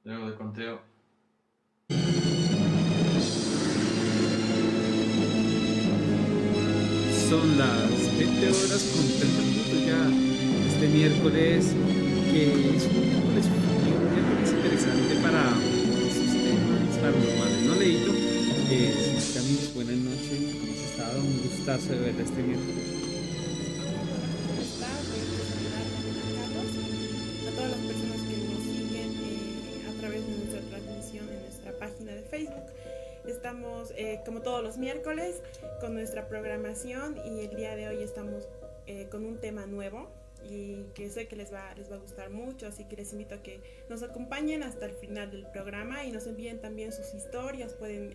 Luego de conteo. Son las 20 horas con 30 minutos ya este miércoles, que es un miércoles interesante para esos temas paranormales, ¿no, Leito? Camis, buenas noches, ¿cómo has estado? Un gustazo de verla este miércoles. ¿Cómo estás? Carlos, a todas las personas que nos siguen a través de nuestra transmisión en nuestra página de Facebook. Estamos como todos los miércoles con nuestra programación y el día de hoy estamos con un tema nuevo y que sé que les va a gustar mucho, así que les invito a que nos acompañen hasta el final del programa y nos envíen también sus historias. Pueden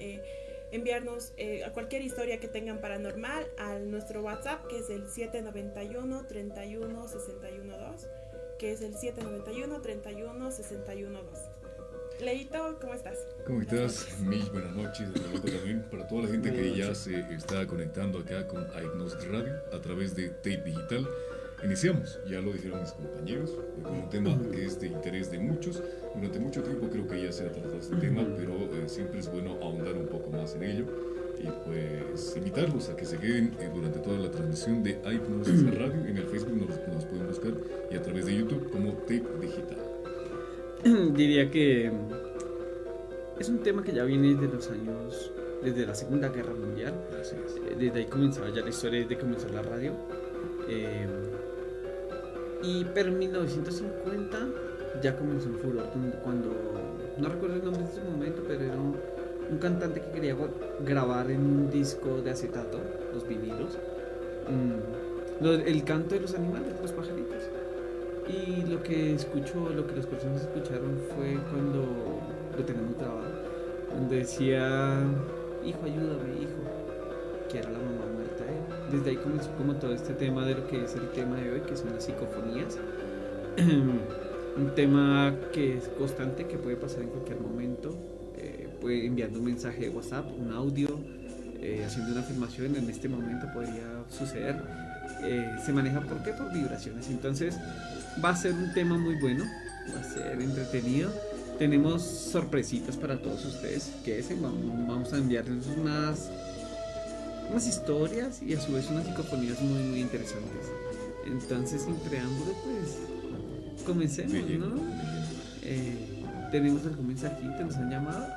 enviarnos a cualquier historia que tengan paranormal a nuestro WhatsApp, que es el 791 31 61 2, que es el 791 31 61 2. Leito, ¿cómo estás? ¿Cómo estás, Mish? Buenas noches, desde luego también para toda la gente que ya se está conectando acá con Hypnosis Radio a través de Tape Digital. Iniciamos, ya lo dijeron mis compañeros, con un tema que es de interés de muchos. Durante mucho tiempo creo que ya se ha tratado este tema, pero siempre es bueno ahondar un poco más en ello y pues invitarlos a que se queden durante toda la transmisión de Hypnosis Radio. En el Facebook nos pueden buscar y a través de YouTube como Tape Digital. Diría que es un tema que ya viene desde los años, desde la Segunda Guerra Mundial. Así es. Desde ahí comenzaba ya la historia, desde que comenzó la radio. Pero en 1950 ya comenzó un furor cuando, no recuerdo el nombre de ese momento, pero era un cantante que quería grabar en un disco de acetato, los vinilos, el canto de los animales, los pajaritos. Y lo que las personas escucharon fue cuando lo tenemos grabado, donde decía: hijo, ayúdame, hijo, que era la mamá muerta de él. Desde ahí comenzó como todo este tema de lo que es el tema de hoy, que son las psicofonías. Un tema que es constante, que puede pasar en cualquier momento. Puede enviando un mensaje de WhatsApp, un audio, haciendo una afirmación. En este momento podría suceder. Se maneja ¿por qué? Por vibraciones. Entonces va a ser un tema muy bueno, va a ser entretenido. Tenemos sorpresitas para todos ustedes, que vamos a enviarles unas historias y a su vez unas psicofonías muy muy interesantes. Entonces, sin preámbulo, pues comencemos, ¿no? ¿Tenemos algún mensajito? ¿Nos han llamado?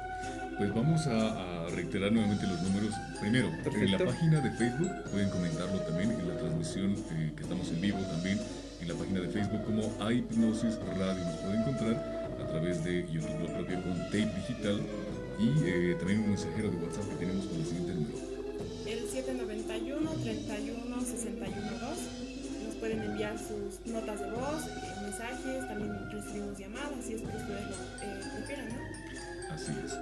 Pues vamos a reiterar nuevamente los números. Primero, Perfecto. En la página de Facebook, pueden comentarlo también en la transmisión que estamos en vivo también en la página de Facebook como Hypnosis Radio. Nos pueden encontrar a través de YouTube, lo propio con Tape Digital, y también un mensajero de WhatsApp que tenemos con el siguiente número. El 791 31 61 2. Nos pueden enviar sus notas de voz, mensajes, también recibimos llamadas si es que ustedes lo prefieran, ¿no? Así es.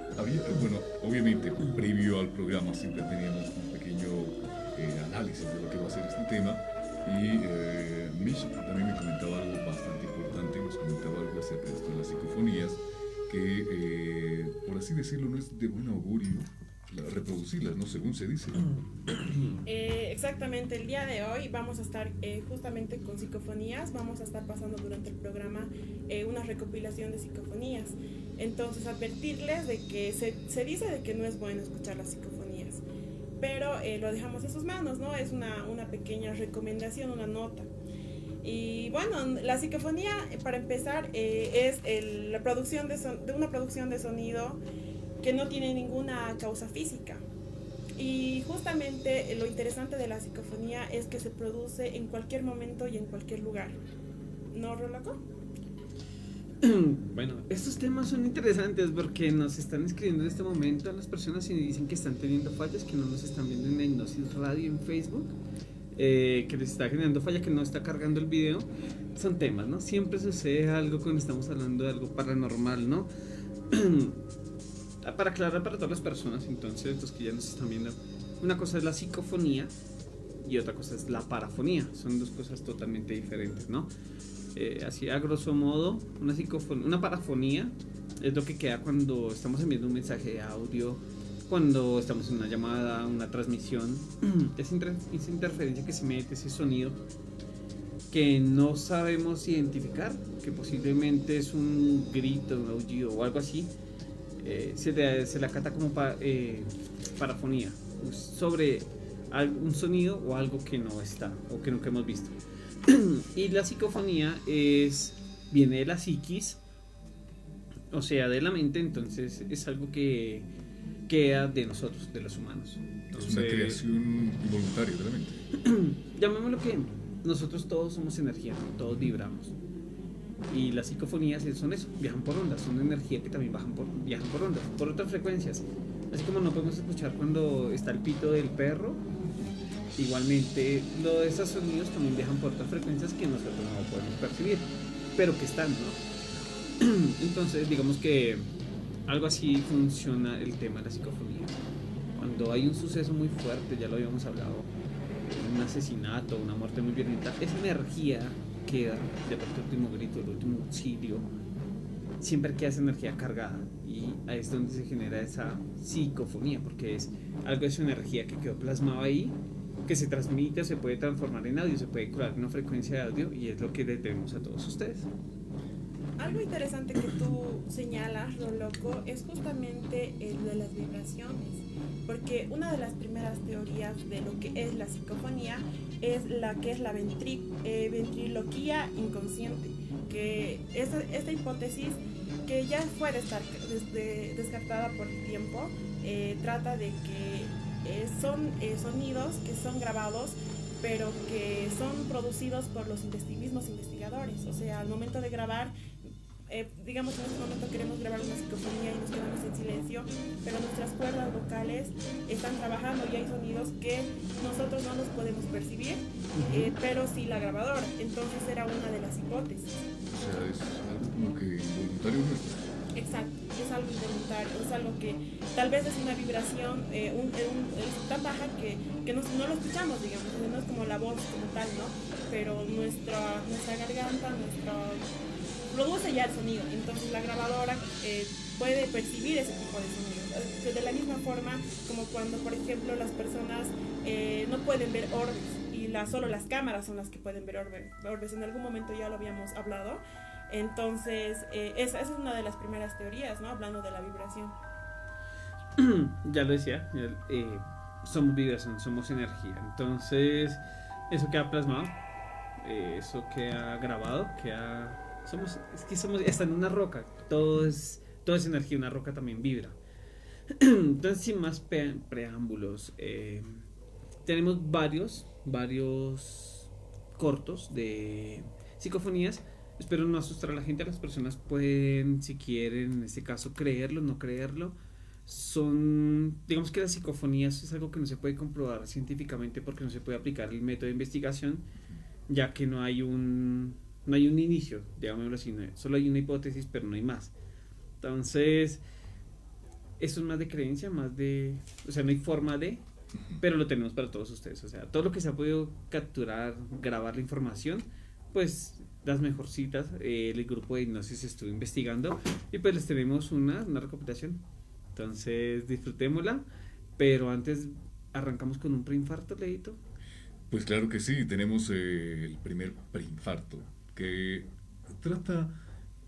Bueno, obviamente, previo al programa siempre teníamos un pequeño análisis de lo que va a ser este tema. Y Mish también me comentaba algo bastante importante, nos comentaba algo acerca de esto de las psicofonías, que por así decirlo no es de buen augurio reproducirlas, ¿no? Según se dice. Exactamente, el día de hoy vamos a estar justamente con psicofonías, vamos a estar pasando durante el programa una recopilación de psicofonías. Entonces advertirles de que se dice de que no es bueno escuchar las psicofonías, pero lo dejamos en sus manos, ¿no? Es una pequeña recomendación, una nota. Y bueno, la psicofonía, para empezar, es la producción de una producción de sonido que no tiene ninguna causa física. Y justamente lo interesante de la psicofonía es que se produce en cualquier momento y en cualquier lugar. ¿No, Roloco? Bueno, estos temas son interesantes porque nos están escribiendo en este momento a las personas y dicen que están teniendo fallas, que no nos están viendo en la Hypnosis Radio en Facebook, que les está generando falla, que no está cargando el video. Son temas, ¿no? Siempre sucede algo cuando estamos hablando de algo paranormal, ¿no? Para aclarar para todas las personas, entonces, los que ya nos están viendo, una cosa es la psicofonía y otra cosa es la parafonía. Son dos cosas totalmente diferentes, ¿no? Así a grosso modo, una parafonía es lo que queda cuando estamos enviando un mensaje de audio, cuando estamos en una llamada, una transmisión. Esa interferencia que se mete, ese sonido que no sabemos identificar, que posiblemente es un grito, un aullido o algo así, se le acata como parafonía, sobre un sonido o algo que no está o que nunca hemos visto. Y la psicofonía viene de la psiquis, o sea, de la mente, entonces es algo que queda de nosotros, de los humanos. Entonces, es una creación involuntaria de la mente. Llamémoslo que nosotros todos somos energía, todos vibramos. Y las psicofonías son eso, viajan por ondas, son energía que también viajan por ondas, por otras frecuencias. Así como no podemos escuchar cuando está el pito del perro, igualmente esos sonidos también viajan por otras frecuencias que nosotros no podemos percibir, pero que están, ¿no? Entonces digamos que algo así funciona el tema de la psicofonía. Cuando hay un suceso muy fuerte, ya lo habíamos hablado, un asesinato, una muerte muy violenta, esa energía queda, de parte del último grito, el último auxilio, siempre queda esa energía cargada, y ahí es donde se genera esa psicofonía, porque es algo de su energía que quedó plasmado ahí, que se transmite, se puede transformar en audio, se puede crear una frecuencia de audio, y es lo que le tenemos a todos ustedes. Algo interesante que tú señalas, Roloco, es justamente el de las vibraciones, porque una de las primeras teorías de lo que es la psicofonía es la ventriloquía inconsciente, que esta hipótesis, que ya fue descartada por el tiempo, trata de que son sonidos que son grabados, pero que son producidos por los mismos investigadores. O sea, al momento de grabar, digamos en este momento queremos grabar una psicofonía y nos quedamos en silencio, pero nuestras cuerdas vocales están trabajando y hay sonidos que nosotros no los podemos percibir, pero sí la grabadora. Entonces era una de las hipótesis. O sea, es algo como que involuntario nuestro. Exacto, es algo involuntario, es algo que tal vez es una vibración es tan baja que no lo escuchamos, digamos, no es como la voz como tal, ¿no? Pero nuestra garganta, produce ya el sonido, entonces la grabadora puede percibir ese tipo de sonido. De la misma forma como cuando, por ejemplo, las personas no pueden ver orbes y solo las cámaras son las que pueden ver orbes. En algún momento ya lo habíamos hablado. Entonces, esa es una de las primeras teorías, ¿no? Hablando de la vibración. Ya lo decía, somos vibración, somos energía. Entonces, eso queda plasmado, eso queda grabado, somos hasta en una roca, todo es energía, una roca también vibra. Entonces, sin más preámbulos, tenemos varios cortos de psicofonías. Espero no asustar a la gente. Las personas pueden, si quieren, en este caso, creerlo, no creerlo. Digamos que las psicofonías es algo que no se puede comprobar científicamente, porque no se puede aplicar el método de investigación, ya que no hay un inicio, digámoslo así, solo hay una hipótesis, pero no hay más. Entonces, eso es más de creencia, o sea, no hay forma de, pero lo tenemos para todos ustedes. O sea, todo lo que se ha podido capturar, grabar la información, pues las mejorcitas, el grupo de hipnosis estuvo investigando, y pues les tenemos una recopilación. Entonces disfrutémosla, pero antes arrancamos con un preinfarto, Leito. Pues claro que sí, tenemos el primer preinfarto, que trata,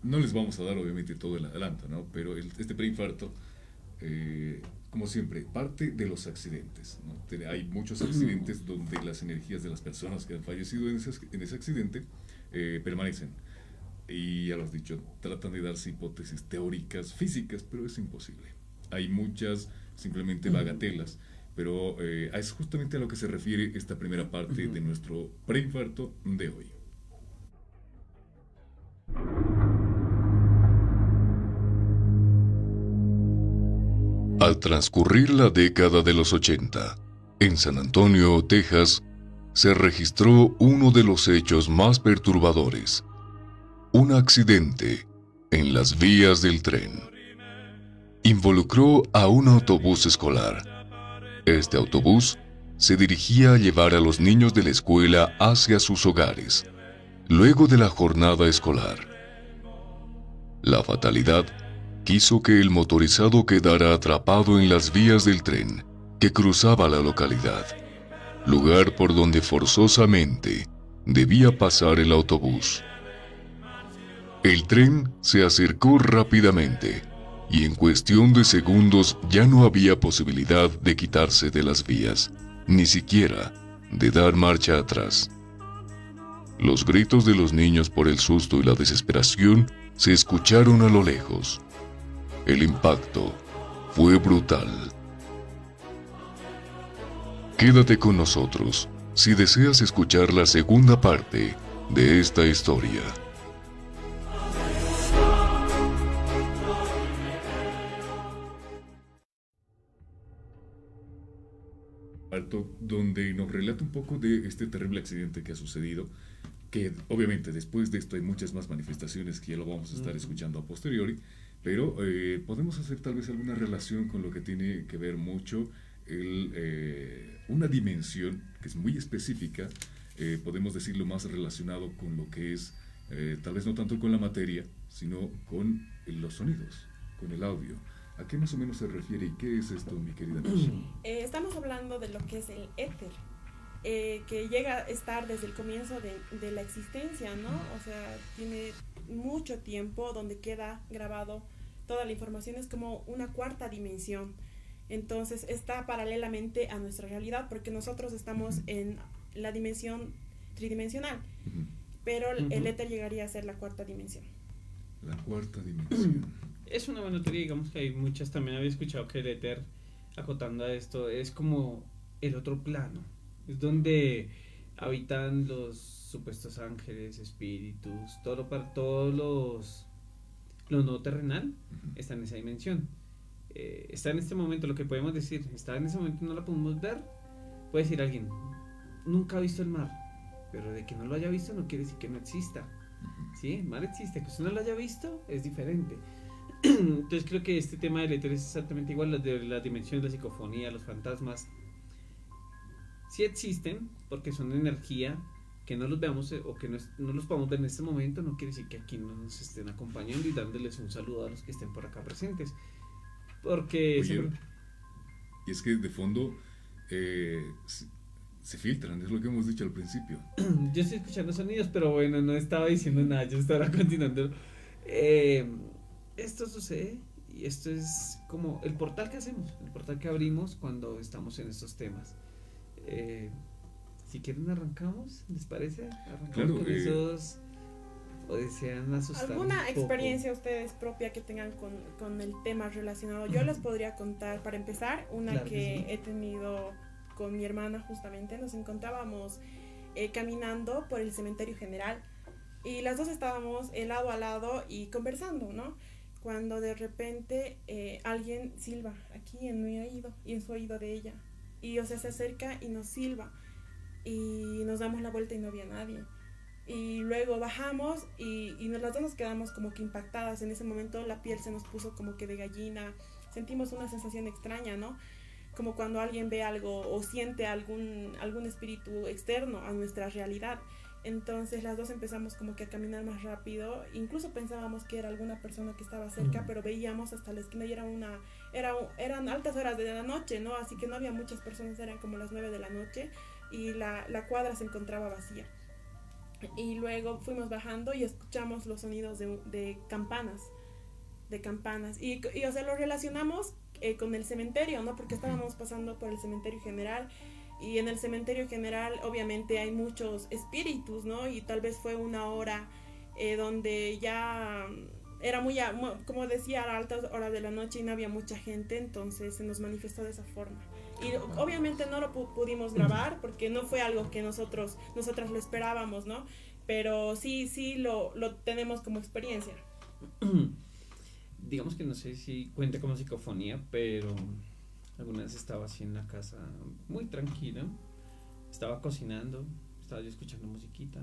no les vamos a dar obviamente todo el adelanto, ¿no? Pero este preinfarto, como siempre, parte de los accidentes, ¿no? Hay muchos accidentes donde las energías de las personas que han fallecido en ese accidente permanecen. Y ya lo has dicho, tratan de darse hipótesis teóricas, físicas, pero es imposible. Hay muchas simplemente bagatelas, pero es justamente a lo que se refiere esta primera parte de nuestro preinfarto de hoy. Al transcurrir la década de los 80, en San Antonio, Texas, se registró uno de los hechos más perturbadores: un accidente en las vías del tren. Involucró a un autobús escolar. Este autobús se dirigía a llevar a los niños de la escuela hacia sus hogares, luego de la jornada escolar. La fatalidad quiso que el motorizado quedara atrapado en las vías del tren que cruzaba la localidad, lugar por donde forzosamente debía pasar el autobús. El tren se acercó rápidamente y en cuestión de segundos ya no había posibilidad de quitarse de las vías, ni siquiera de dar marcha atrás. Los gritos de los niños por el susto y la desesperación se escucharon a lo lejos. El impacto fue brutal. Quédate con nosotros si deseas escuchar la segunda parte de esta historia. Donde nos relata un poco de este terrible accidente que ha sucedido, que obviamente después de esto hay muchas más manifestaciones que ya lo vamos a estar escuchando a posteriori, pero podemos hacer tal vez alguna relación con lo que tiene que ver mucho una dimensión que es muy específica, podemos decirlo más relacionado con lo que es, tal vez no tanto con la materia, sino con los sonidos, con el audio. ¿A qué más o menos se refiere y qué es esto, mi querida Nancy? Estamos hablando de lo que es el éter, que llega a estar desde el comienzo de la existencia, ¿no? O sea, tiene mucho tiempo donde queda grabado toda la información, es como una cuarta dimensión. Entonces está paralelamente a nuestra realidad, porque nosotros estamos en la dimensión tridimensional, pero el éter llegaría a ser la cuarta dimensión. La cuarta dimensión. Es una buena teoría, digamos que hay muchas. También había escuchado que el éter, acotando a esto, es como el otro plano. Es donde habitan los supuestos ángeles, espíritus, todos lo no terrenal está en esa dimensión. Está en este momento, lo que podemos decir, está en ese momento, no la podemos ver. Puede decir alguien, nunca ha visto el mar, pero de que no lo haya visto no quiere decir que no exista. ¿Sí? El mar existe, que usted no lo haya visto es diferente. Entonces creo que este tema del éter es exactamente igual, la dimensión de la psicofonía, los fantasmas sí existen, porque son energía. Que no los veamos o que no los podamos ver en este momento no quiere decir que aquí no nos estén acompañando y dándoles un saludo a los que estén por acá presentes, porque Oye, y es que de fondo se filtran, es lo que hemos dicho al principio. yo estoy escuchando sonidos, pero bueno, no estaba diciendo nada, yo estaba continuando. Esto sucede y esto es como el portal que hacemos, el portal que abrimos cuando estamos en estos temas. Si quieren arrancamos, ¿les parece? Arrancamos claro, con esos, o desean asustar ¿Alguna un poco? experiencia ustedes propia que tengan con el tema relacionado? Yo les podría contar, para empezar, una Claro que sí. he tenido con mi hermana justamente. Nos encontrábamos caminando por el cementerio general y las dos estábamos lado a lado y conversando, ¿no? Cuando de repente alguien silba aquí en mi oído y en su oído de ella. Y o sea, se acerca y nos silba y nos damos la vuelta y no había nadie. Y luego bajamos y las dos nos quedamos como que impactadas. En ese momento la piel se nos puso como que de gallina. Sentimos una sensación extraña, ¿no? Como cuando alguien ve algo o siente algún espíritu externo a nuestra realidad. Entonces las dos empezamos como que a caminar más rápido. Incluso pensábamos que era alguna persona que estaba cerca, pero veíamos hasta la esquina y eran altas horas de la noche, ¿no? Así que no había muchas personas, eran como las 9 de la noche y la cuadra se encontraba vacía. Y luego fuimos bajando y escuchamos los sonidos de campanas. Y o sea, lo relacionamos con el cementerio, ¿no? Porque estábamos pasando por el cementerio general. Y en el cementerio general obviamente hay muchos espíritus, ¿no? Y tal vez fue una hora donde ya era como decía, a altas horas de la noche y no había mucha gente, entonces se nos manifestó de esa forma. Y obviamente no lo pudimos grabar porque no fue algo que nosotras lo esperábamos, ¿no? Pero sí lo tenemos como experiencia. Digamos que no sé si cuenta como psicofonía, pero alguna vez estaba así en la casa muy tranquila, estaba cocinando, estaba yo escuchando musiquita.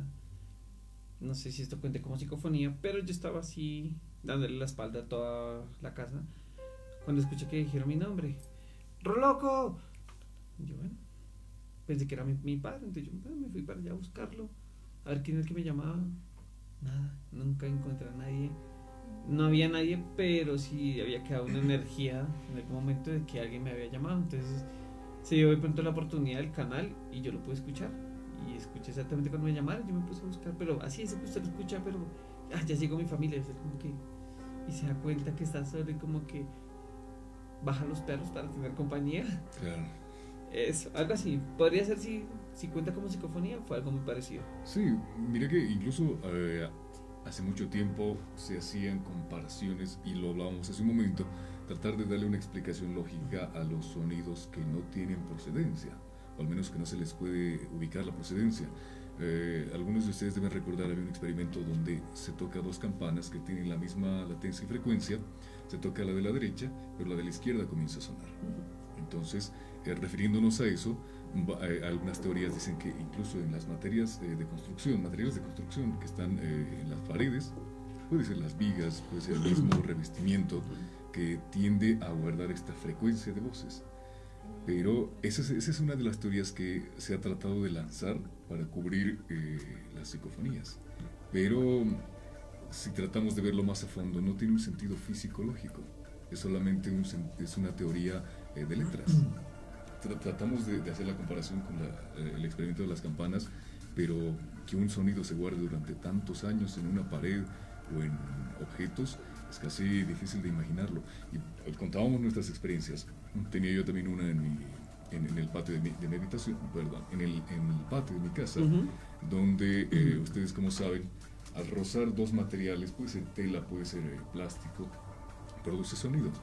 No sé si esto cuenta como psicofonía, pero yo estaba así dándole la espalda a toda la casa cuando escuché que dijeron mi nombre. ¡Roloco! Y yo, bueno, pensé que era mi padre, entonces yo me fui para allá a buscarlo, a ver quién es el que me llamaba. Nada, nunca encontré a nadie. No había nadie, pero sí había quedado una energía en algún momento de que alguien me había llamado. Entonces se dio de pronto la oportunidad del canal y yo lo pude escuchar. y escuché exactamente cuando me llamaron. Yo me puse a buscar, pero así es que usted lo escucha, pero ya llegó mi familia. Es como que, y se da cuenta que está solo y como que baja los perros para tener compañía. Claro. Eso, algo así. Podría ser si cuenta como psicofonía, fue algo muy parecido. Sí, mira que incluso hace mucho tiempo se hacían comparaciones, y lo hablábamos hace un momento, tratar de darle una explicación lógica a los sonidos que no tienen procedencia, o al menos que no se les puede ubicar la procedencia. Algunos de ustedes deben recordar, había un experimento donde se toca dos campanas que tienen la misma latencia y frecuencia, se toca la de la derecha, pero la de la izquierda comienza a sonar. Entonces, refiriéndonos a eso, algunas teorías dicen que incluso en las materiales de construcción que están en las paredes, puede ser las vigas, puede ser el mismo revestimiento que tiende a guardar esta frecuencia de voces. Pero esa es una de las teorías que se ha tratado de lanzar para cubrir las psicofonías. Pero si tratamos de verlo más a fondo, no tiene un sentido físico-lógico, es solamente es una teoría de letras. Tratamos de hacer la comparación con el experimento de las campanas, pero que un sonido se guarde durante tantos años en una pared o en objetos es casi difícil de imaginarlo. Y contábamos nuestras experiencias. Tenía yo también una en el patio de mi habitación, perdón, en el patio de mi casa, donde ustedes, como saben, al rozar dos materiales, puede ser tela, puede ser plástico, produce sonidos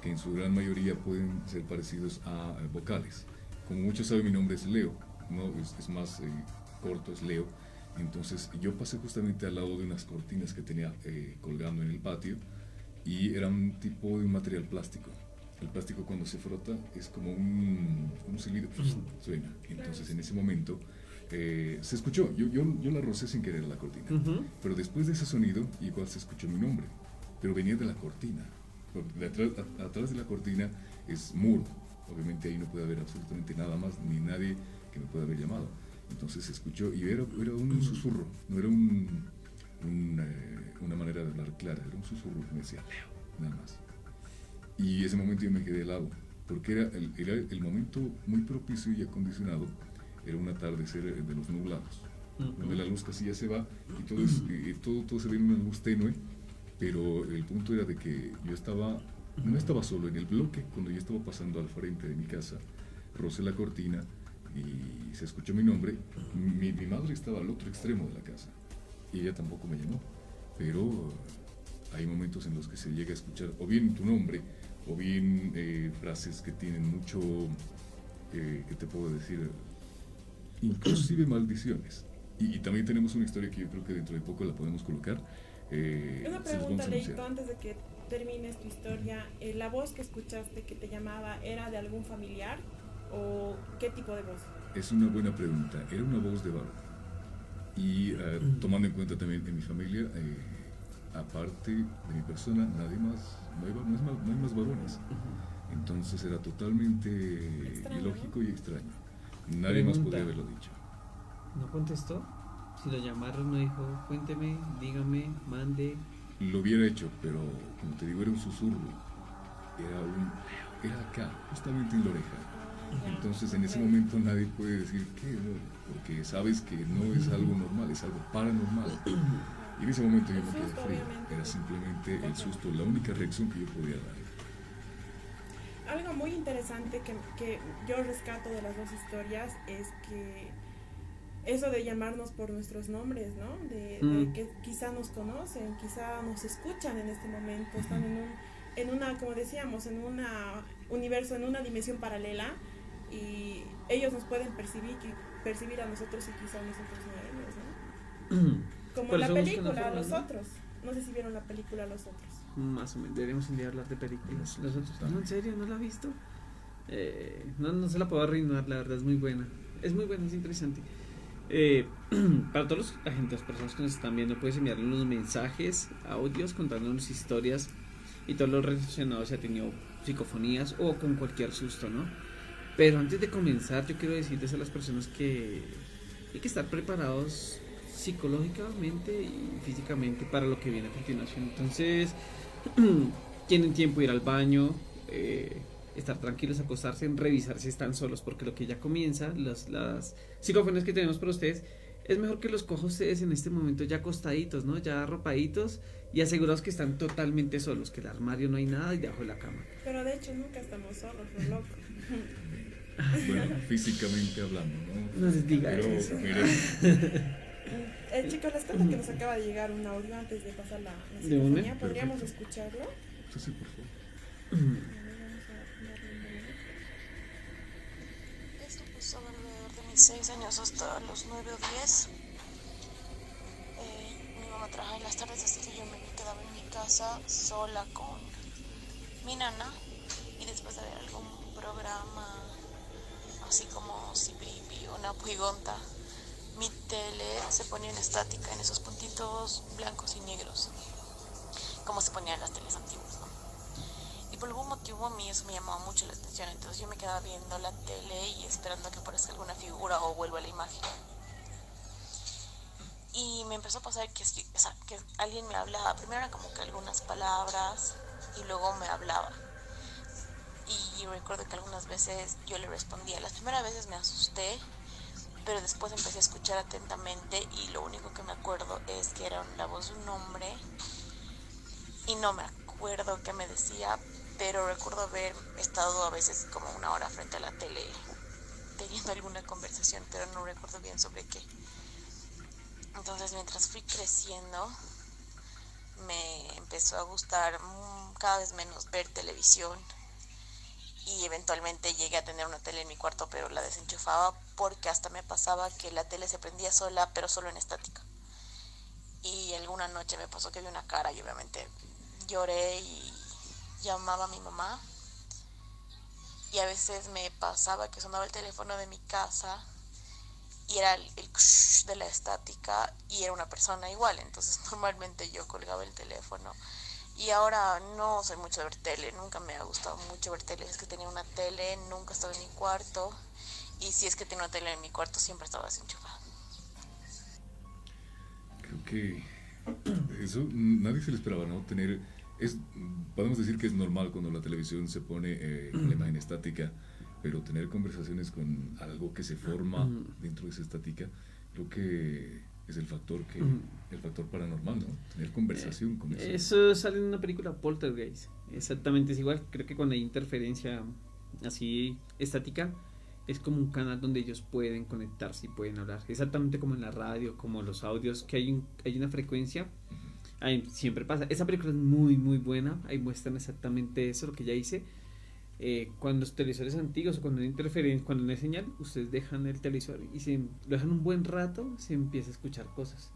que en su gran mayoría pueden ser parecidos a vocales. Como muchos saben, mi nombre es Leo, ¿no? Es más corto, es Leo. Entonces yo pasé justamente al lado de unas cortinas que tenía colgando en el patio, y era un tipo de un material plástico. El plástico, cuando se frota, es como un silbido, suena. Entonces en ese momento se escuchó, yo la rocé sin querer la cortina, pero después de ese sonido igual se escuchó mi nombre, pero venía de la cortina. Atrás de la cortina es muro, obviamente ahí no puede haber absolutamente nada más, ni nadie que me pueda haber llamado. Entonces se escuchó, y era un susurro, no era una manera de hablar clara, era un susurro que me decía Leo, nada más. Y ese momento yo me quedé helado, porque era el momento muy propicio y acondicionado. Era un atardecer de los nublados, donde la luz casi ya se va y todo se ve en una luz tenue. Pero el punto era de que yo no estaba solo en el bloque. Cuando yo estaba pasando al frente de mi casa, rocé la cortina y se escuchó mi nombre. Mi madre estaba al otro extremo de la casa y ella tampoco me llamó, pero hay momentos en los que se llega a escuchar o bien tu nombre o bien frases que tienen mucho, ¿qué te puedo decir? Inclusive maldiciones. Y también tenemos una historia que yo creo que dentro de poco la podemos colocar. Una pregunta, Leito, antes de que termines tu historia. ¿La voz que escuchaste que te llamaba era de algún familiar o qué tipo de voz? Es una buena pregunta. Era una voz de varón. Y tomando en cuenta también que mi familia, aparte de mi persona, nadie más, no hay más varones. Entonces era totalmente extraño, ilógico, ¿no? y extraño. Nadie más podría haberlo dicho. ¿No contestó? Si lo llamaron, no dijo, cuénteme, dígame, mande. Lo hubiera hecho, pero como te digo, era un susurro. Era acá, justamente en la oreja. Entonces en ese momento nadie puede decir qué, porque sabes que no es algo normal, es algo paranormal. Y en ese momento yo me quedé frío. Era simplemente el susto, la única reacción que yo podía dar. Algo muy interesante que yo rescato de las dos historias es que eso de llamarnos por nuestros nombres, ¿no? De que quizá nos conocen, quizá nos escuchan en este momento, están en una, como decíamos, en un universo, en una dimensión paralela, y ellos nos pueden percibir a nosotros y quizá nosotros no a ellos, ¿no? Como la película Los Otros. No sé si vieron la película Los Otros. Más o menos, deberíamos un día hablar de películas. Los otros, no, en serio, ¿no la ha visto? No se la puedo arruinar, la verdad es muy buena. Es muy buena, es interesante. Para todos los agentes, personas que nos están viendo, puedes enviarle unos mensajes, audios, contándonos historias y todo lo relacionado, si ha tenido psicofonías o con cualquier susto, ¿no? Pero antes de comenzar, yo quiero decirles a las personas que hay que estar preparados psicológicamente y físicamente para lo que viene a continuación. Entonces, tienen tiempo de ir al baño, estar tranquilos, acostarse, revisar si están solos, porque lo que ya comienza, las psicofonías que tenemos para ustedes, es mejor que los coja ustedes en este momento ya acostaditos, ¿no? Ya arropaditos y asegurados que están totalmente solos, que el armario no hay nada y debajo de la cama. Pero de hecho nunca estamos solos, lo loco. Bueno, físicamente hablando, ¿no? No les diga Pero, eso. miren, Chicos, les cuento que nos acaba de llegar un audio antes de pasar la ¿De una? psicofonía. ¿Podríamos escucharlo? sí, por favor. Esto pasó alrededor de mis 6 años hasta los 9 o 10. Mi mamá trabajaba en las tardes, así que yo me quedaba en mi casa sola con mi nana. Y después de ver algún programa, así como CPB o una puigonta, mi tele se ponía en estática, en esos puntitos blancos y negros, como se ponían las teles antiguas, ¿no? Y por algún motivo a mí eso me llamaba mucho la atención, entonces yo me quedaba viendo la tele y esperando a que aparezca alguna figura o vuelva la imagen. Y me empezó a pasar que alguien me hablaba, primero eran como que algunas palabras y luego me hablaba. Y recuerdo que algunas veces yo le respondía. Las primeras veces me asusté, pero después empecé a escuchar atentamente y lo único que me acuerdo es que era la voz de un hombre y no me acuerdo qué me decía, pero recuerdo haber estado a veces como una hora frente a la tele teniendo alguna conversación, pero no recuerdo bien sobre qué. Entonces, mientras fui creciendo, me empezó a gustar cada vez menos ver televisión. Y eventualmente llegué a tener una tele en mi cuarto, pero la desenchufaba porque hasta me pasaba que la tele se prendía sola, pero solo en estática. Y alguna noche me pasó que vi una cara y obviamente lloré y llamaba a mi mamá. Y a veces me pasaba que sonaba el teléfono de mi casa y era el de la estática y era una persona igual. Entonces normalmente yo colgaba el teléfono. Y ahora no soy mucho de ver tele, nunca me ha gustado mucho ver tele. Es que tenía una tele, nunca estaba en mi cuarto. Y si es que tenía una tele en mi cuarto, siempre estaba desenchufada. Creo que eso nadie se lo esperaba, ¿no? Podemos decir que es normal cuando la televisión se pone la imagen estática, pero tener conversaciones con algo que se forma dentro de esa estática, creo que es el factor paranormal, ¿no? Tener conversación con eso. Eso sale en una película, Poltergeist. Exactamente es igual. Creo que cuando hay interferencia así estática, es como un canal donde ellos pueden conectarse y pueden hablar. Exactamente como en la radio, como los audios, que hay una frecuencia. Ahí siempre pasa. Esa película es muy, muy buena. Ahí muestran exactamente eso, lo que ya hice. Cuando los televisores antiguos o cuando hay interferencia, cuando no hay señal, ustedes dejan el televisor y si lo dejan un buen rato, se empieza a escuchar cosas.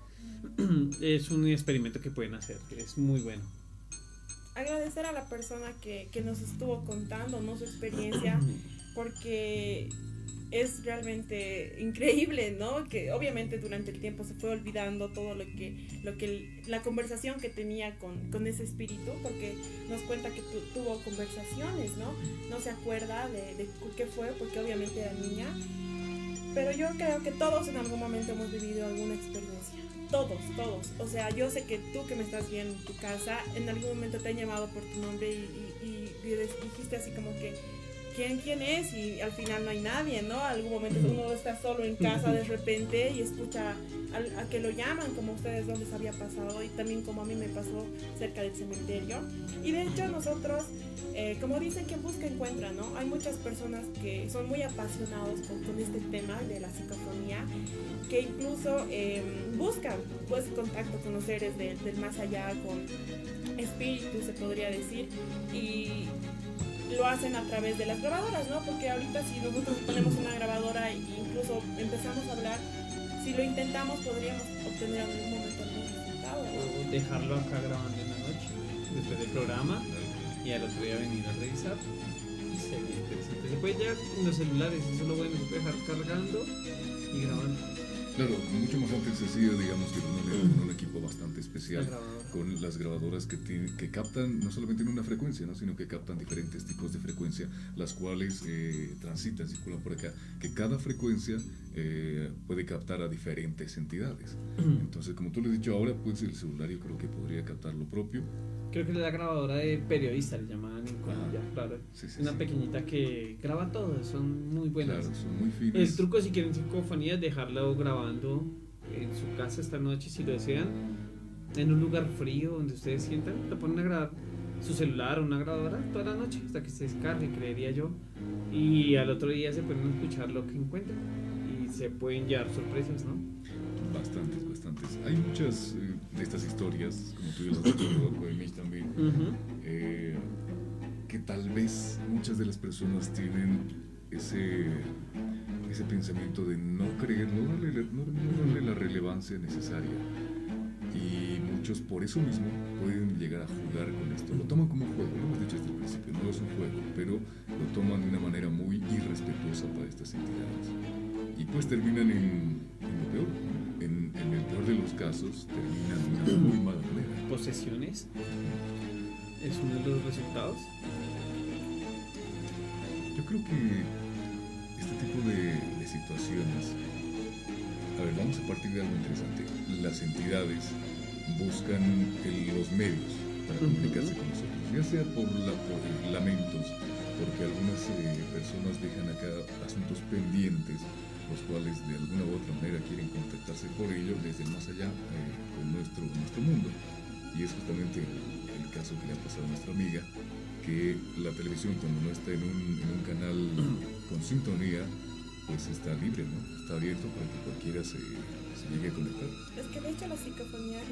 Es un experimento que pueden hacer, que es muy bueno. Agradecer a la persona que nos estuvo contando, ¿no? Su experiencia, porque es realmente increíble, ¿no? Que obviamente durante el tiempo se fue olvidando todo la conversación que tenía con ese espíritu, porque nos cuenta que tuvo conversaciones, ¿no? No se acuerda de qué fue, porque obviamente era niña, pero yo creo que todos en algún momento hemos vivido alguna experiencia. Todos. O sea, yo sé que tú que me estás viendo en tu casa, en algún momento te han llamado por tu nombre y dijiste así como que ¿quién es? Y al final no hay nadie, ¿no? Algún momento uno está solo en casa de repente y escucha a que lo llaman, como a ustedes no les había pasado y también como a mí me pasó cerca del cementerio. Y de hecho nosotros, como dicen que busca encuentra, ¿no? Hay muchas personas que son muy apasionados con este tema de la psicofonía, que incluso buscan pues contacto con los seres del más allá, con espíritus se podría decir, y lo hacen a través de las grabadoras, ¿no? Porque ahorita si nosotros ponemos una grabadora e incluso empezamos a hablar, si lo intentamos podríamos obtener en algún momento algún resultado, ¿no? O dejarlo acá grabando en la noche, después del programa, y al otro día venir a revisar. Y sería interesante. Se puede ya en los celulares, eso es lo bueno, se puede dejar cargando y grabando. Claro, mucho más antes se hacía, digamos, que con un equipo bastante especial, con las grabadoras que captan no solamente en una frecuencia, ¿no? Sino que captan diferentes tipos de frecuencia, las cuales circulan por acá, que cada frecuencia puede captar a diferentes entidades. Entonces, como tú lo has dicho ahora, pues el celular yo creo que podría captar lo propio. Creo que es la grabadora de periodista, le llamaban en Colombia, claro. Sí, sí, Una sí. pequeñita que graba todo, son muy buenas. Claro, son muy fines. El truco, si quieren psicofonía, es dejarlo grabando en su casa esta noche, si lo desean, en un lugar frío donde ustedes sientan, lo ponen a grabar su celular o una grabadora toda la noche hasta que se descargue, creería yo. Y al otro día se pueden escuchar lo que encuentren y se pueden llevar sorpresas, ¿no? Bastantes, bastantes. Hay muchas de estas historias, como tú ya lo has dicho, Rodolfo, de Mitch también, que tal vez muchas de las personas tienen ese pensamiento de no creer, no darle la relevancia necesaria. Y muchos por eso mismo pueden llegar a jugar con esto. Lo toman como un juego, lo hemos dicho desde el principio, no es un juego, pero lo toman de una manera muy irrespetuosa para estas entidades. Y pues terminan en lo peor, ¿no? En el peor de los casos, terminan de una muy mala manera. Posesiones es uno de los resultados. Yo creo que este tipo de situaciones, a ver, vamos a partir de algo interesante. Las entidades buscan los medios para comunicarse con nosotros, ya sea por lamentos, porque algunas personas dejan acá asuntos pendientes, los cuales de alguna u otra manera quieren contactarse por ello desde el más allá con nuestro mundo. Y es justamente el caso que le ha pasado a nuestra amiga, que la televisión, cuando no está en un canal con sintonía, pues está libre, ¿no? Está abierto para que cualquiera se llegue a conectar. Es que de hecho las psicofonías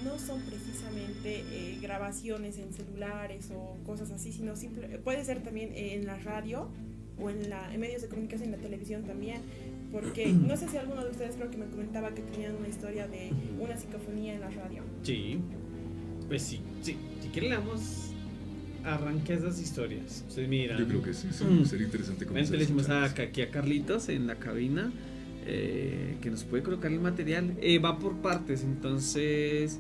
no son precisamente grabaciones en celulares o cosas así, sino puede ser también en la radio o en medios de comunicación, en la televisión también, porque no sé si alguno de ustedes creo que me comentaba que tenían una historia de una psicofonía en la radio. Sí, pues sí, si quieren le damos arranque a esas historias. Ustedes miran. Yo creo que sí, sería interesante comenzar. Le decimos aquí a Carlitos en la cabina que nos puede colocar el material. Va por partes, entonces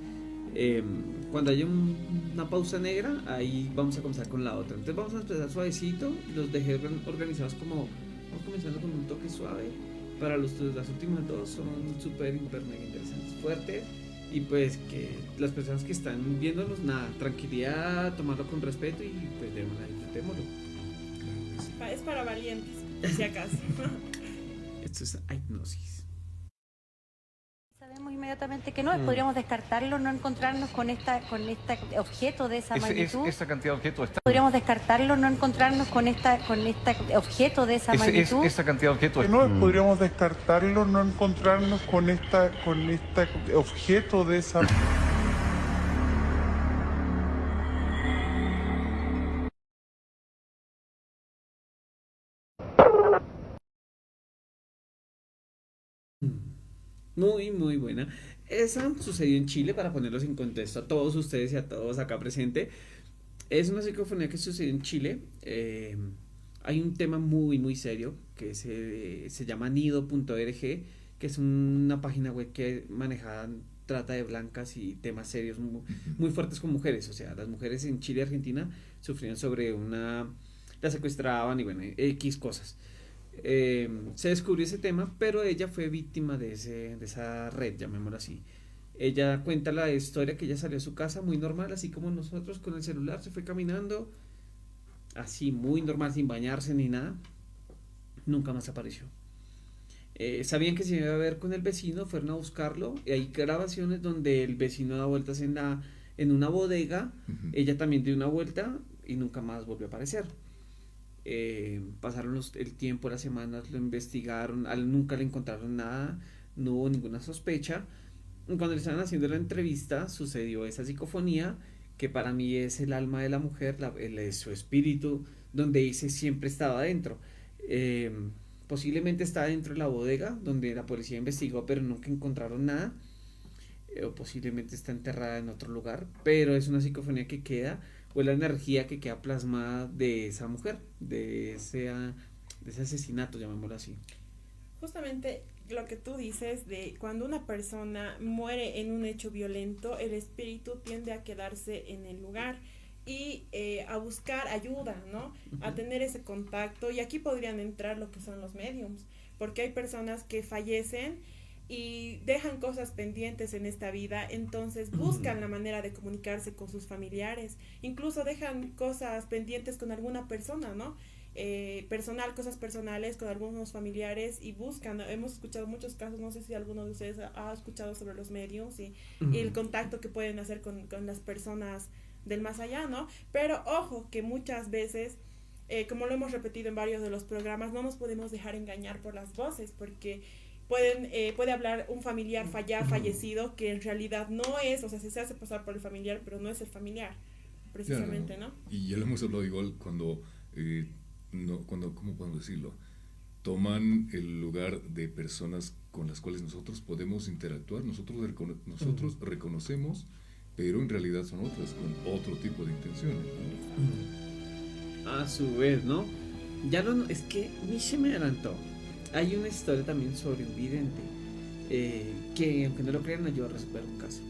cuando haya una pausa negra, ahí vamos a comenzar con la otra. Entonces vamos a empezar suavecito, los dejé organizados como, vamos comenzando con un toque suave. Para las últimas dos son súper, hiper, mega interesantes, fuertes. Y pues que las personas que están viéndonos, nada, tranquilidad, tomarlo con respeto y pues disfrutémoslo. Es para valientes, si acaso. Esto es hipnosis. Sabemos inmediatamente que no, podríamos descartarlo, no encontrarnos con este objeto de esa magnitud. Esa cantidad de objetos está. Podríamos descartarlo, no encontrarnos con este objeto de esa magnitud. Esa cantidad de objetos. No podríamos descartarlo, no encontrarnos con este objeto de esa. Muy, muy buena. Esa sucedió en Chile, para ponerlos en contexto a todos ustedes y a todos acá presentes. Es una psicofonía que sucedió en Chile. Hay un tema muy, muy serio que se llama nido.org, que es una página web que maneja trata de blancas y temas serios muy, muy fuertes con mujeres. O sea, las mujeres en Chile y Argentina sufrían sobre la secuestraban y bueno, X cosas. Se descubrió ese tema, pero ella fue víctima de esa red, llamémoslo así. Ella cuenta la historia que ella salió a su casa muy normal, así como nosotros, con el celular, se fue caminando, así muy normal, sin bañarse ni nada. Nunca más apareció. Sabían que se iba a ver con el vecino, fueron a buscarlo, y hay grabaciones donde el vecino da vueltas en una bodega, ella también dio una vuelta y nunca más volvió a aparecer. Pasaron el tiempo, las semanas, lo investigaron, nunca le encontraron nada, no hubo ninguna sospecha. Cuando le estaban haciendo la entrevista, sucedió esa psicofonía, que para mí es el alma de la mujer, su espíritu, donde dice siempre estaba dentro. Posiblemente está dentro de la bodega, donde la policía investigó, pero nunca encontraron nada. O posiblemente está enterrada en otro lugar, pero es una psicofonía que queda, o la energía que queda plasmada de esa mujer, de ese asesinato, llamémoslo así. Justamente lo que tú dices de cuando una persona muere en un hecho violento, el espíritu tiende a quedarse en el lugar y a buscar ayuda, ¿no? A tener ese contacto, y aquí podrían entrar lo que son los mediums, porque hay personas que fallecen y dejan cosas pendientes en esta vida, entonces buscan la manera de comunicarse con sus familiares, incluso dejan cosas pendientes con alguna persona, ¿no? Cosas personales con algunos familiares y buscan, hemos escuchado muchos casos, no sé si alguno de ustedes ha escuchado sobre los medios y el contacto que pueden hacer con las personas del más allá, ¿no? Pero ojo que muchas veces, como lo hemos repetido en varios de los programas, no nos podemos dejar engañar por las voces, porque puede hablar un familiar fallecido que en realidad no es, o sea, se hace pasar por el familiar, pero no es el familiar, precisamente, claro, ¿no? Y ya lo hemos hablado igual cuando, ¿cómo podemos decirlo? Toman el lugar de personas con las cuales nosotros podemos interactuar, nosotros reconocemos, pero en realidad son otras, con otro tipo de intenciones, ¿no? A su vez, ¿no? Es que ni se me adelantó. Hay una historia también sobre un vidente que, aunque no lo crean, ayuda a resolver un caso.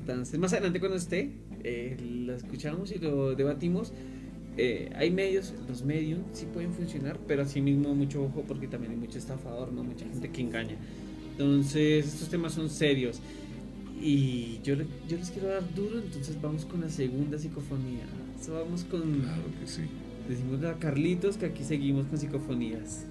Entonces, más adelante cuando esté, lo escuchamos y lo debatimos. Hay medios, los medios sí pueden funcionar, pero asimismo mucho ojo porque también hay mucho estafador, ¿no? Mucha gente que engaña. Entonces, estos temas son serios. Y yo les quiero dar duro, entonces vamos con la segunda psicofonía. Vamos con... Claro que sí. Decimos a Carlitos que aquí seguimos con psicofonías.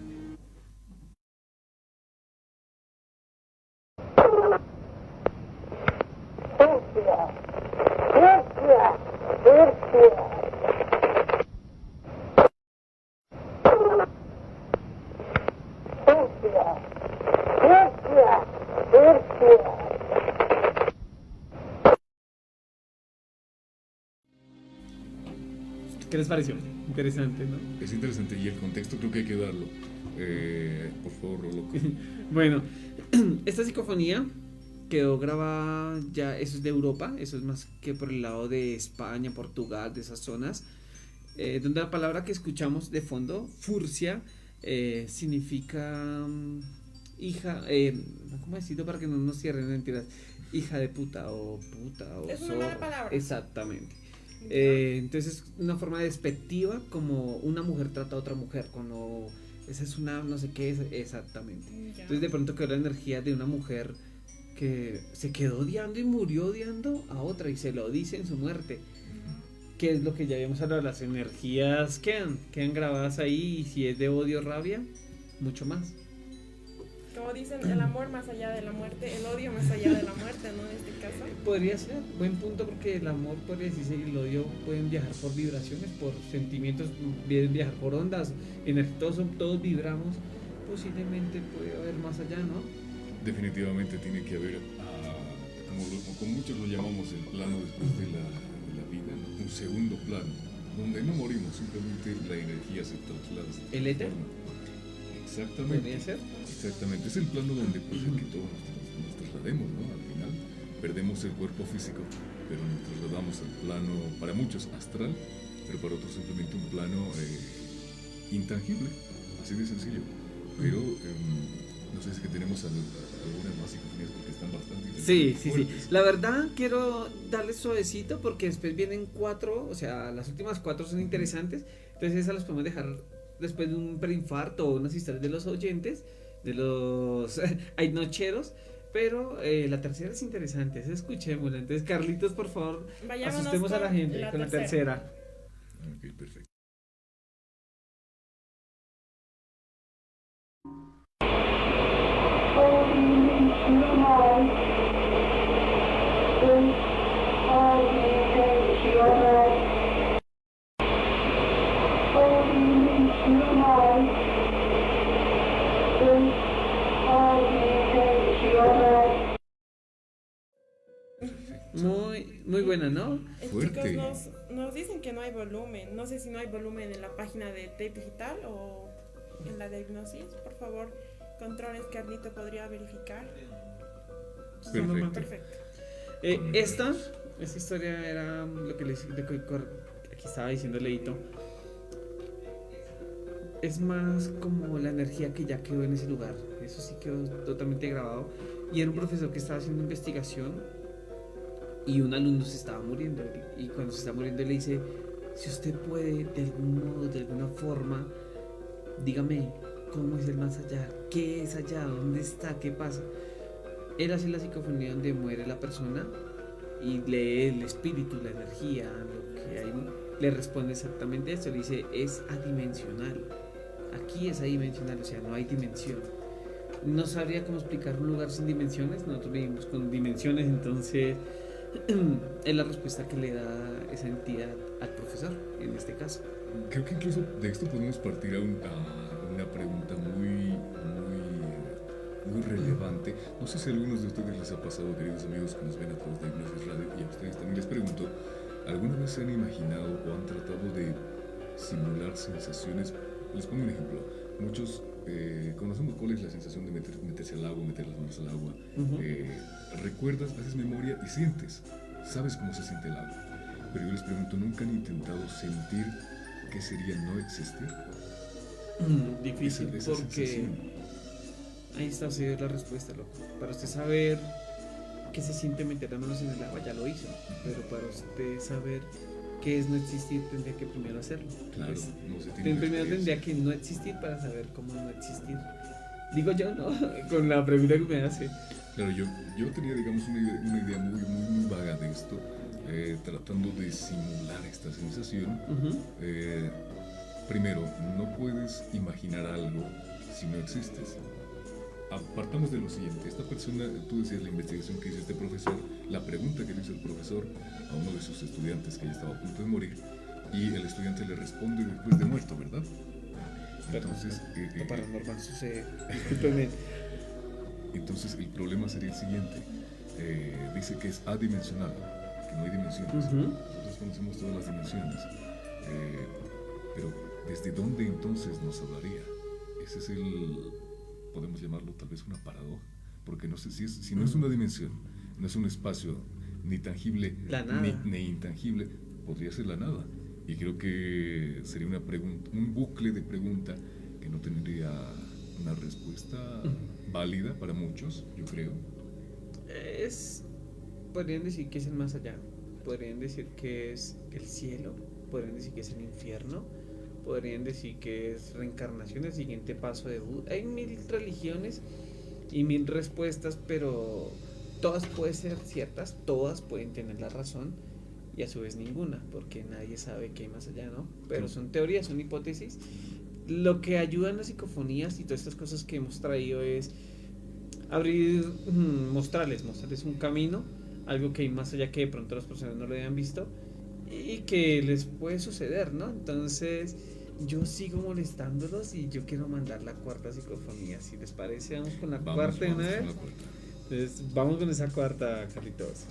¿Qué les pareció? Interesante, ¿no? Es interesante y el contexto creo que hay que darlo. Por favor, Roloco. Bueno, esta psicofonía quedó grabada ya, eso es de Europa, eso es más que por el lado de España, Portugal, de esas zonas, donde la palabra que escuchamos de fondo, furcia, significa hija, ¿cómo decirlo para que no nos cierren mentiras? Hija de puta o es una mala palabra. Exactamente. Entonces es una forma despectiva como una mujer trata a otra mujer, cuando esa es una no sé qué es exactamente. Entonces de pronto quedó la energía de una mujer que se quedó odiando y murió odiando a otra y se lo dice en su muerte, que es lo que ya habíamos hablado, las energías quedan grabadas ahí, y si es de odio, rabia, mucho más. Como dicen, el amor más allá de la muerte, el odio más allá de la muerte, ¿no? En este caso. Podría ser, buen punto, porque el amor podría decirse y el odio pueden viajar por vibraciones, por sentimientos, pueden viajar por ondas, todos vibramos, posiblemente puede haber más allá, ¿no? Definitivamente tiene que haber, como muchos lo llamamos, el plano después de la vida, ¿no? Un segundo plano, donde no morimos, simplemente la energía se traslada. ¿El éter? Exactamente. ¿Podría ser? Exactamente, es el plano donde puede ser que todos nos traslademos, ¿no? Al final perdemos el cuerpo físico, pero nos trasladamos al plano, para muchos astral, pero para otros simplemente un plano intangible, así de sencillo. Pero no sé si que tenemos algunas más psicofonías porque están bastante interesantes. Sí. La verdad quiero darles suavecito porque después vienen 4, o sea, las últimas 4 son interesantes, entonces esas las podemos dejar después de un preinfarto o unas historias de los oyentes, de los nocheros, pero la tercera es interesante, escuchémosla. Entonces, Carlitos, por favor, Vayámonos asustemos a la gente con la tercera. Ok, perfecto. Muy buena, ¿no? Fuerte. Chicos, nos dicen que no hay volumen. No sé si no hay volumen en la página de Tape Digital o en la de Hipnosis. Por favor, controles, Carlito podría verificar. Perfecto. Esta historia era lo que aquí estaba diciendo Leito. Es más como la energía que ya quedó en ese lugar. Eso sí quedó totalmente grabado. Y era un profesor que estaba haciendo investigación y un alumno se estaba muriendo. Y cuando se está muriendo le dice: si usted puede de algún modo, de alguna forma, dígame ¿Cómo es el más allá? ¿Qué es allá? ¿Dónde está? ¿Qué pasa? Él hace la psicofonía donde muere la persona y lee el espíritu, la energía, lo que hay. Le responde exactamente esto. Le dice, es adimensional. Aquí es adimensional, o sea, no hay dimensión. No sabría cómo explicar un lugar sin dimensiones. Nosotros vivimos con dimensiones, entonces es la respuesta que le da esa entidad al profesor, en este caso. Creo que incluso de esto podemos partir a una pregunta muy relevante. No sé si a algunos de ustedes les ha pasado, queridos amigos que nos ven a través de Hipnosis Radio, y a ustedes también les pregunto, ¿alguna vez se han imaginado o han tratado de simular sensaciones? Les pongo un ejemplo. Muchos conocemos cuál es la sensación de meterse al agua, meter las manos al agua. Recuerdas, haces memoria y sientes, sabes cómo se siente el agua. Pero yo les pregunto, ¿nunca han intentado sentir qué sería no existir? Difícil, Esa porque sensación. ahí está usted la respuesta, loco. Para usted saber qué se siente meter las manos en el agua, ya lo hizo. Pero para usted saber qué es no existir, tendría que primero hacerlo. Claro, Pues, no se tiene primero tendría que no existir para saber cómo no existir. Digo yo, ¿no? Con la pregunta que me hace. Claro, yo tenía, digamos, una idea muy vaga de esto, tratando de simular esta sensación. Primero, no puedes imaginar algo si no existes. Apartamos de lo siguiente, esta persona, tú decías la investigación que hizo este profesor, la pregunta que le hizo el profesor a uno de sus estudiantes que ya estaba a punto de morir, y el estudiante le responde después de muerto, ¿verdad? Entonces, Lo paranormal sucede. Discúlpeme. entonces el problema sería el siguiente, dice que es adimensional, que no hay dimensiones. Nosotros conocemos todas las dimensiones, pero ¿desde dónde entonces nos hablaría? Ese es podemos llamarlo tal vez una paradoja, porque no sé si no es una dimensión, no es un espacio ni tangible ni intangible, podría ser la nada. Y creo que sería un bucle de pregunta que no tendría una respuesta válida para muchos, yo creo. Podrían decir que es el más allá, podrían decir que es el cielo, podrían decir que es el infierno, podrían decir que es reencarnación, el siguiente paso de Buda. Hay 1000 religiones y 1000 respuestas, pero todas pueden ser ciertas, todas pueden tener la razón y a su vez ninguna, porque nadie sabe qué hay más allá, ¿no? Pero son teorías, son hipótesis. Lo que ayuda en las psicofonías y todas estas cosas que hemos traído es mostrarles un camino, algo que hay más allá que de pronto las personas no lo hayan visto y que les puede suceder, ¿no? Entonces yo sigo molestándolos y yo quiero mandar la cuarta psicofonía. Si les parece, vamos con la cuarta de una vez. Entonces, vamos con esa cuarta, Carlitos.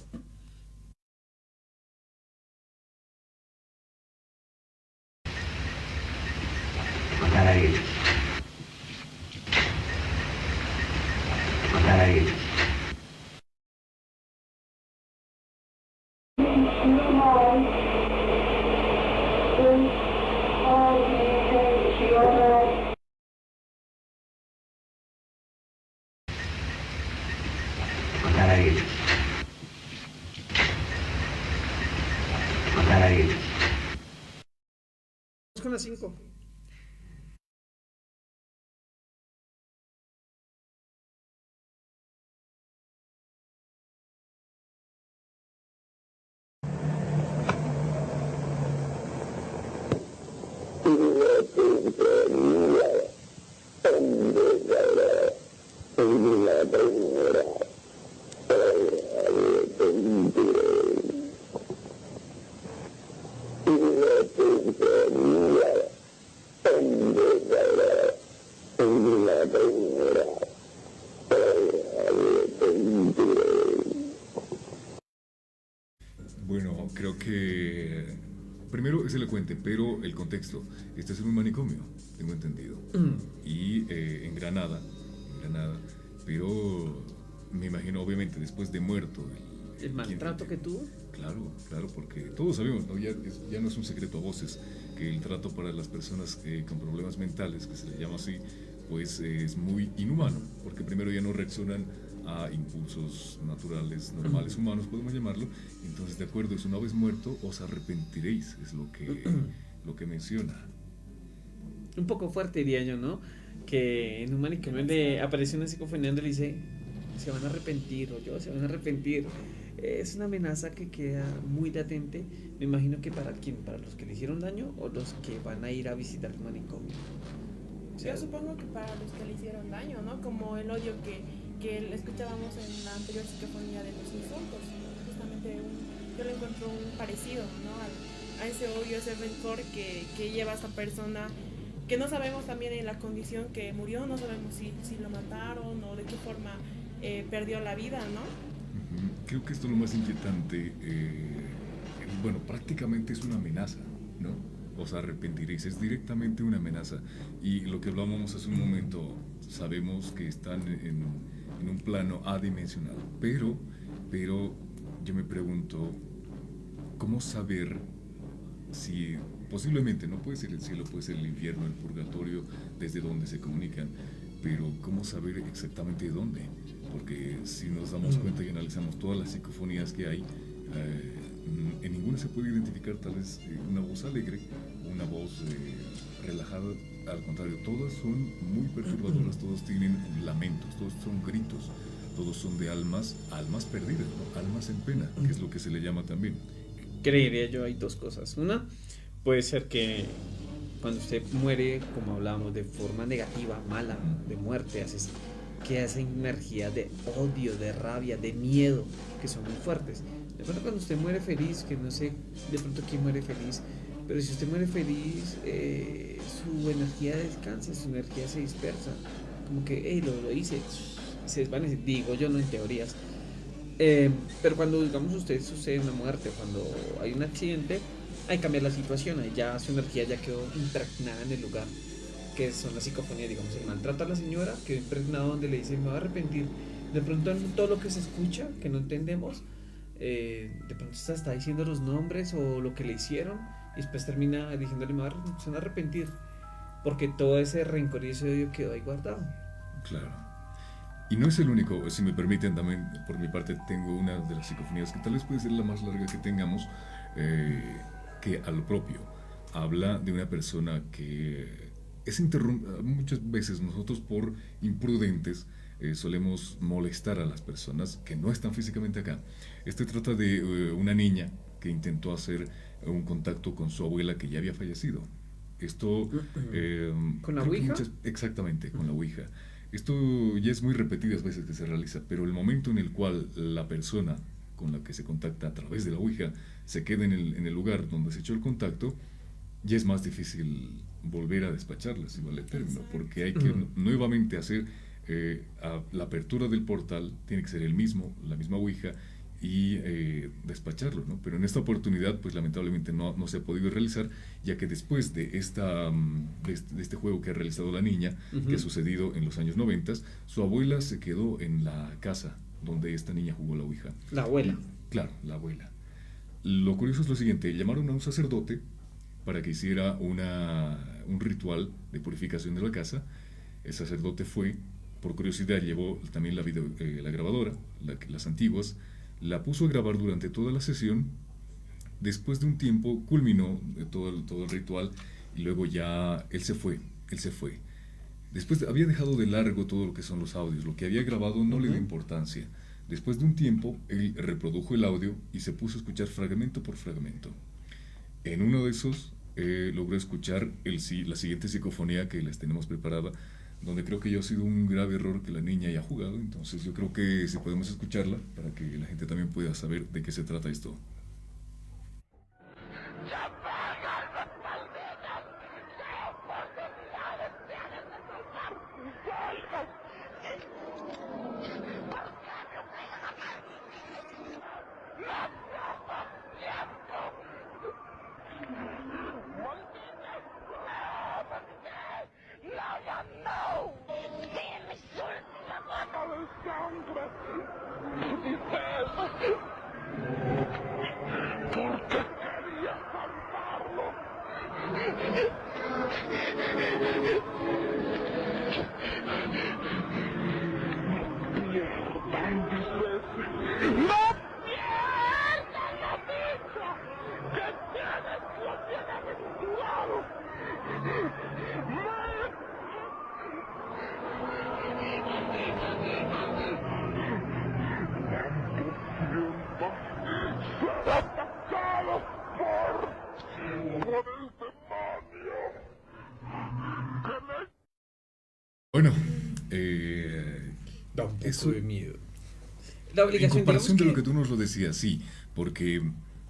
Vamos con la 5. Bueno, creo que primero es elocuente, pero el contexto. Este es en un manicomio, tengo entendido. Y en Granada, pero me imagino obviamente después de muerto. ¿El maltrato que tuvo? Claro, porque todos sabemos, ¿no? Ya no es un secreto a voces que el trato para las personas con problemas mentales, que se le llama así, pues es muy inhumano, porque primero ya no reaccionan a impulsos naturales, normales, humanos, podemos llamarlo. Entonces, de acuerdo, es una vez muerto, os arrepentiréis, es lo que menciona. Un poco fuerte, diría yo, ¿no? que en un manicomio le aparece una psicofonía donde le dice, se van a arrepentir, o se van a arrepentir. Es una amenaza que queda muy latente, me imagino que para los que le hicieron daño o los que van a ir a visitar el manicomio. O sea, yo supongo que para los que le hicieron daño, ¿no? Como el odio que escuchábamos en la anterior psicofonía de los insultos. Justamente yo le encuentro un parecido, ¿no? A ese odio, ese rencor que lleva a esta persona, que no sabemos también en la condición que murió, no sabemos si lo mataron o de qué forma perdió la vida, ¿no? Creo que esto es lo más inquietante. Bueno, prácticamente es una amenaza, ¿no? Os arrepentiréis, es directamente una amenaza. Y lo que hablábamos hace un momento, sabemos que están en un plano adimensional, pero yo me pregunto, ¿cómo saber si posiblemente no puede ser el cielo, puede ser el infierno, el purgatorio, desde donde se comunican, pero cómo saber exactamente dónde? Porque si nos damos cuenta y analizamos todas las psicofonías que hay, en ninguna se puede identificar tal vez una voz alegre, una voz relajada. Al contrario, todas son muy perturbadoras, todos tienen lamentos, todos son gritos, todos son de almas perdidas, ¿no? Almas en pena, que es lo que se le llama también. creería yo hay dos cosas. Una, puede ser que cuando usted muere, como hablábamos, de forma negativa, mala, de muerte, que esa energía de odio, de rabia, de miedo, que son muy fuertes. De pronto cuando usted muere feliz, que no sé de pronto quién muere feliz, pero si usted muere feliz, su energía descansa, su energía se dispersa, como que lo hice, se desvanece, digo yo, no en teorías. Pero cuando, digamos, usted sucede una muerte, cuando hay un accidente, ahí cambia la situación, ahí ya su energía ya quedó impregnada en el lugar, que son las psicofonías, digamos, el maltrato a la señora quedó impregnado donde le dice, me voy a arrepentir. De pronto en todo lo que se escucha, que no entendemos, de pronto se está diciendo los nombres o lo que le hicieron, y después termina diciéndole, me voy a arrepentir, porque todo ese rencor y ese odio quedó ahí guardado. Claro. Y no es el único, si me permiten también, por mi parte tengo una de las psicofonías que tal vez puede ser la más larga que tengamos, que a lo propio habla de una persona que es muchas veces nosotros por imprudentes solemos molestar a las personas que no están físicamente acá. Este trata de una niña que intentó hacer un contacto con su abuela que ya había fallecido. Esto ¿Con la Ouija? Exactamente, con la Ouija. Esto ya es muy repetidas veces que se realiza, pero el momento en el cual la persona con la que se contacta a través de la Ouija se queda en el lugar donde se echó el contacto, ya es más difícil volver a despacharla, si vale el término, porque hay que nuevamente hacer la apertura del portal, tiene que ser la misma Ouija, y despacharlo, ¿no? Pero en esta oportunidad, pues lamentablemente no se ha podido realizar, ya que después de este juego que ha realizado la niña, que ha sucedido en los años 90, su abuela se quedó en la casa donde esta niña jugó la Ouija. La abuela. Claro, la abuela. Lo curioso es lo siguiente, llamaron a un sacerdote para que hiciera un ritual de purificación de la casa. El sacerdote fue, por curiosidad, llevó también la grabadora, las antiguas, la puso a grabar durante toda la sesión. Después de un tiempo culminó todo el ritual y luego ya él se fue. Después había dejado de largo todo lo que son los audios, lo que había grabado no le dio importancia. Después de un tiempo él reprodujo el audio y se puso a escuchar fragmento por fragmento. En uno de esos logró escuchar la siguiente psicofonía que les tenemos preparada, donde creo que ya ha sido un grave error que la niña haya jugado. Entonces yo creo que si podemos escucharla para que la gente también pueda saber de qué se trata esto. Bueno, Da un poco eso, de miedo. La en obligación, comparación de digamos lo que tú nos lo decías, sí, porque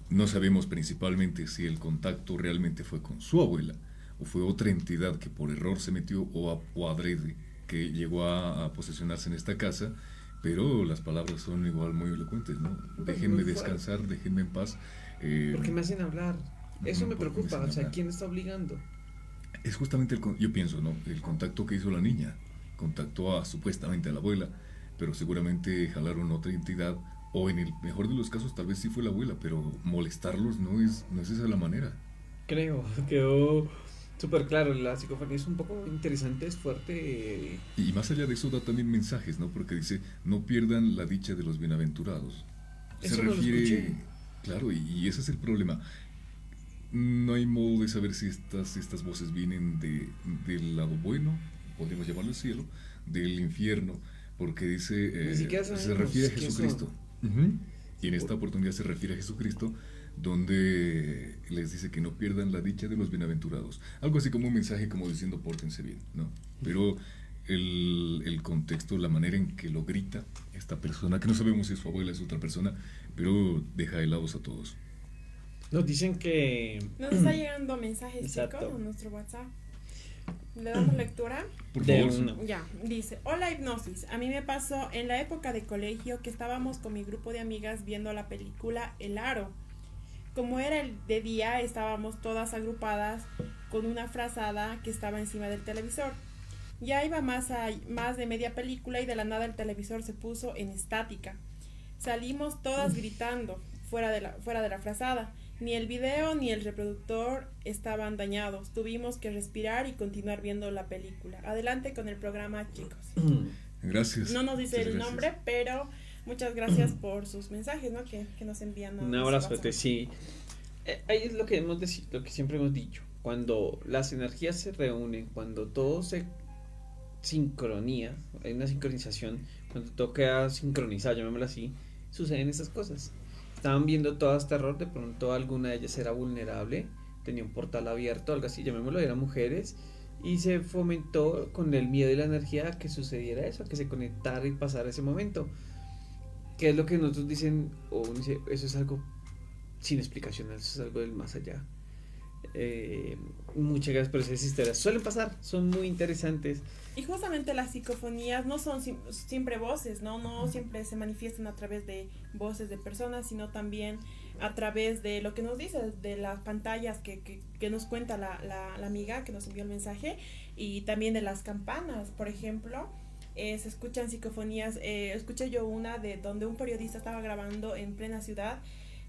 no sabemos principalmente si el contacto realmente fue con su abuela o fue otra entidad que por error se metió o adrede que llegó a posesionarse en esta casa, pero las palabras son igual muy elocuentes, ¿no? Déjenme muy descansar, déjenme en paz. porque me hacen hablar. Eso me Porque me preocupa, hacen o sea, hablar. ¿quién está obligando? Es justamente yo pienso, ¿no? El contacto que hizo la niña. Contactó supuestamente a la abuela, pero seguramente jalaron otra entidad, o en el mejor de los casos tal vez sí fue la abuela, pero molestarlos no es esa la manera. Creo, quedó súper claro. La psicofonía es un poco interesante, es fuerte. Y más allá de eso da también mensajes, ¿no? Porque dice, no pierdan la dicha de los bienaventurados. Se Eso no lo refiere, escuché. claro, y ese es el problema. No hay modo de saber si estas voces vienen del lado bueno, podríamos llamarlo el cielo, del infierno, porque dice, Ni siquiera se sabemos refiere a qué Jesucristo. Ujú. Y en esta oportunidad se refiere a Jesucristo, donde les dice que no pierdan la dicha de los bienaventurados. Algo así como un mensaje como diciendo pórtense bien, ¿no? Pero el contexto, la manera en que lo grita esta persona, que no sabemos si es su abuela, es otra persona, pero deja helados a todos. Nos dicen que... Nos está llegando mensajes, Exacto. chicos, a nuestro WhatsApp. ¿Le damos lectura? Por De favor, una. Ya, dice, hola hipnosis, a mí me pasó en la época de colegio que estábamos con mi grupo de amigas viendo la película El Aro. Como era el de día, estábamos todas agrupadas con una frazada que estaba encima del televisor. Ya iba más de media película y de la nada el televisor se puso en estática. Salimos todas gritando fuera de la frazada. Ni el video ni el reproductor estaban dañados. Tuvimos que respirar y continuar viendo la película. Adelante con el programa, chicos. gracias. No nos dice Muchas el gracias. nombre, pero muchas gracias por sus mensajes, ¿no? Que nos envían. Un abrazo, sí. Ahí es lo que lo que siempre hemos dicho. Cuando las energías se reúnen, cuando todo se sincronía, hay una sincronización, cuando todo queda sincronizado, llamémoslo así, suceden esas cosas. Estaban viendo todas terror, de pronto alguna de ellas era vulnerable, tenía un portal abierto, algo así, llamémoslo, eran mujeres, y se fomentó con el miedo y la energía a que sucediera eso, a que se conectara y pasara ese momento. ¿Qué es lo que nosotros dicen? O uno dice, eso es algo sin explicación, eso es algo del más allá. Muchas gracias por esas historias. Suelen pasar, son muy interesantes. Y justamente las psicofonías no son siempre voces, ¿no? No siempre se manifiestan a través de voces de personas, sino también a través de lo que nos dice, de las pantallas que nos cuenta la amiga que nos envió el mensaje, y también de las campanas, por ejemplo. Se escuchan psicofonías. Escuché yo una de donde un periodista estaba grabando en plena ciudad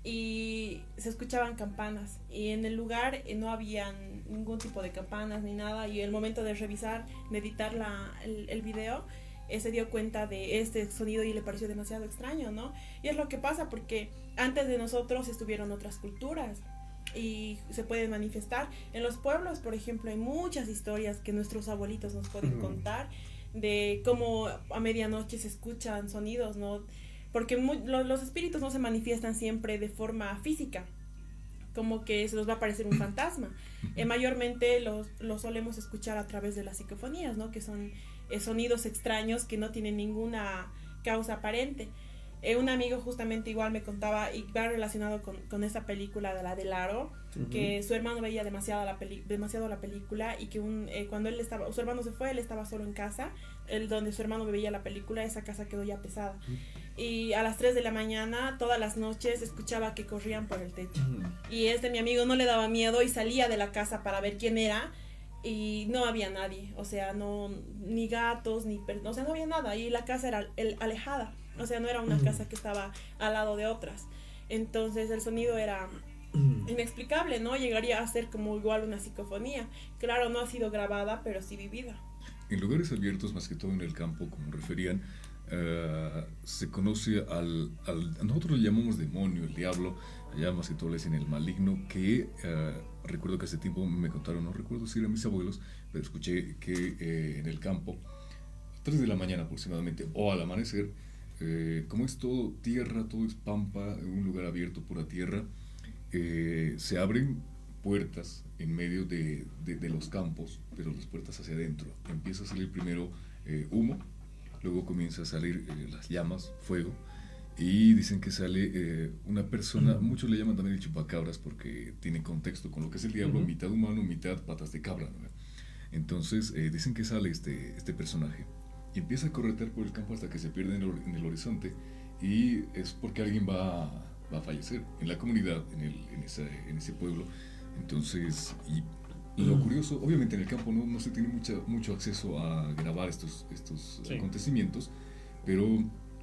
y se escuchaban campanas, y en el lugar no había ningún tipo de campanas ni nada, y el momento de revisar, de editar el video, se dio cuenta de este sonido y le pareció demasiado extraño, ¿no? Y es lo que pasa porque antes de nosotros estuvieron otras culturas y se pueden manifestar en los pueblos. Por ejemplo, hay muchas historias que nuestros abuelitos nos pueden contar de cómo a medianoche se escuchan sonidos, ¿no? Porque los espíritus no se manifiestan siempre de forma física, como que se nos va a aparecer un fantasma. Mayormente los solemos escuchar a través de las psicofonías, ¿no? Que son sonidos extraños que no tienen ninguna causa aparente. Un amigo justamente igual me contaba, y va relacionado con esa película de la del Aro, que su hermano veía demasiado la película, y que cuando su hermano se fue, él estaba solo en casa, donde su hermano veía la película, esa casa quedó ya pesada. Y a las 3 de la mañana, todas las noches, escuchaba que corrían por el techo. Y mi amigo no le daba miedo y salía de la casa para ver quién era, y no había nadie, o sea, ni gatos, o sea, no había nada, y la casa era alejada. O sea, no era una casa que estaba al lado de otras. Entonces el sonido era inexplicable, ¿no? Llegaría a ser como igual una psicofonía. Claro, no ha sido grabada, pero sí vivida. En lugares abiertos, más que todo en el campo, como referían, se conoce nosotros le llamamos demonio, el diablo, allá más que todo le dicen el maligno, que recuerdo que hace tiempo me contaron, no recuerdo si eran mis abuelos, pero escuché que en el campo, a 3 de la mañana aproximadamente, o al amanecer, como es todo tierra, todo es pampa, un lugar abierto, pura tierra, se abren puertas en medio de los campos, pero las puertas hacia adentro. Empieza a salir primero humo, luego comienza a salir las llamas, fuego, y dicen que sale una persona, muchos le llaman también el chupacabras porque tiene contexto con lo que es el diablo, mitad humano, mitad patas de cabra, ¿no? Entonces dicen que sale este personaje y empieza a corretear por el campo hasta que se pierde en el horizonte, y es porque alguien va a fallecer en la comunidad, en ese pueblo. Entonces, y lo curioso, obviamente en el campo no se tiene mucho acceso a grabar estos acontecimientos, pero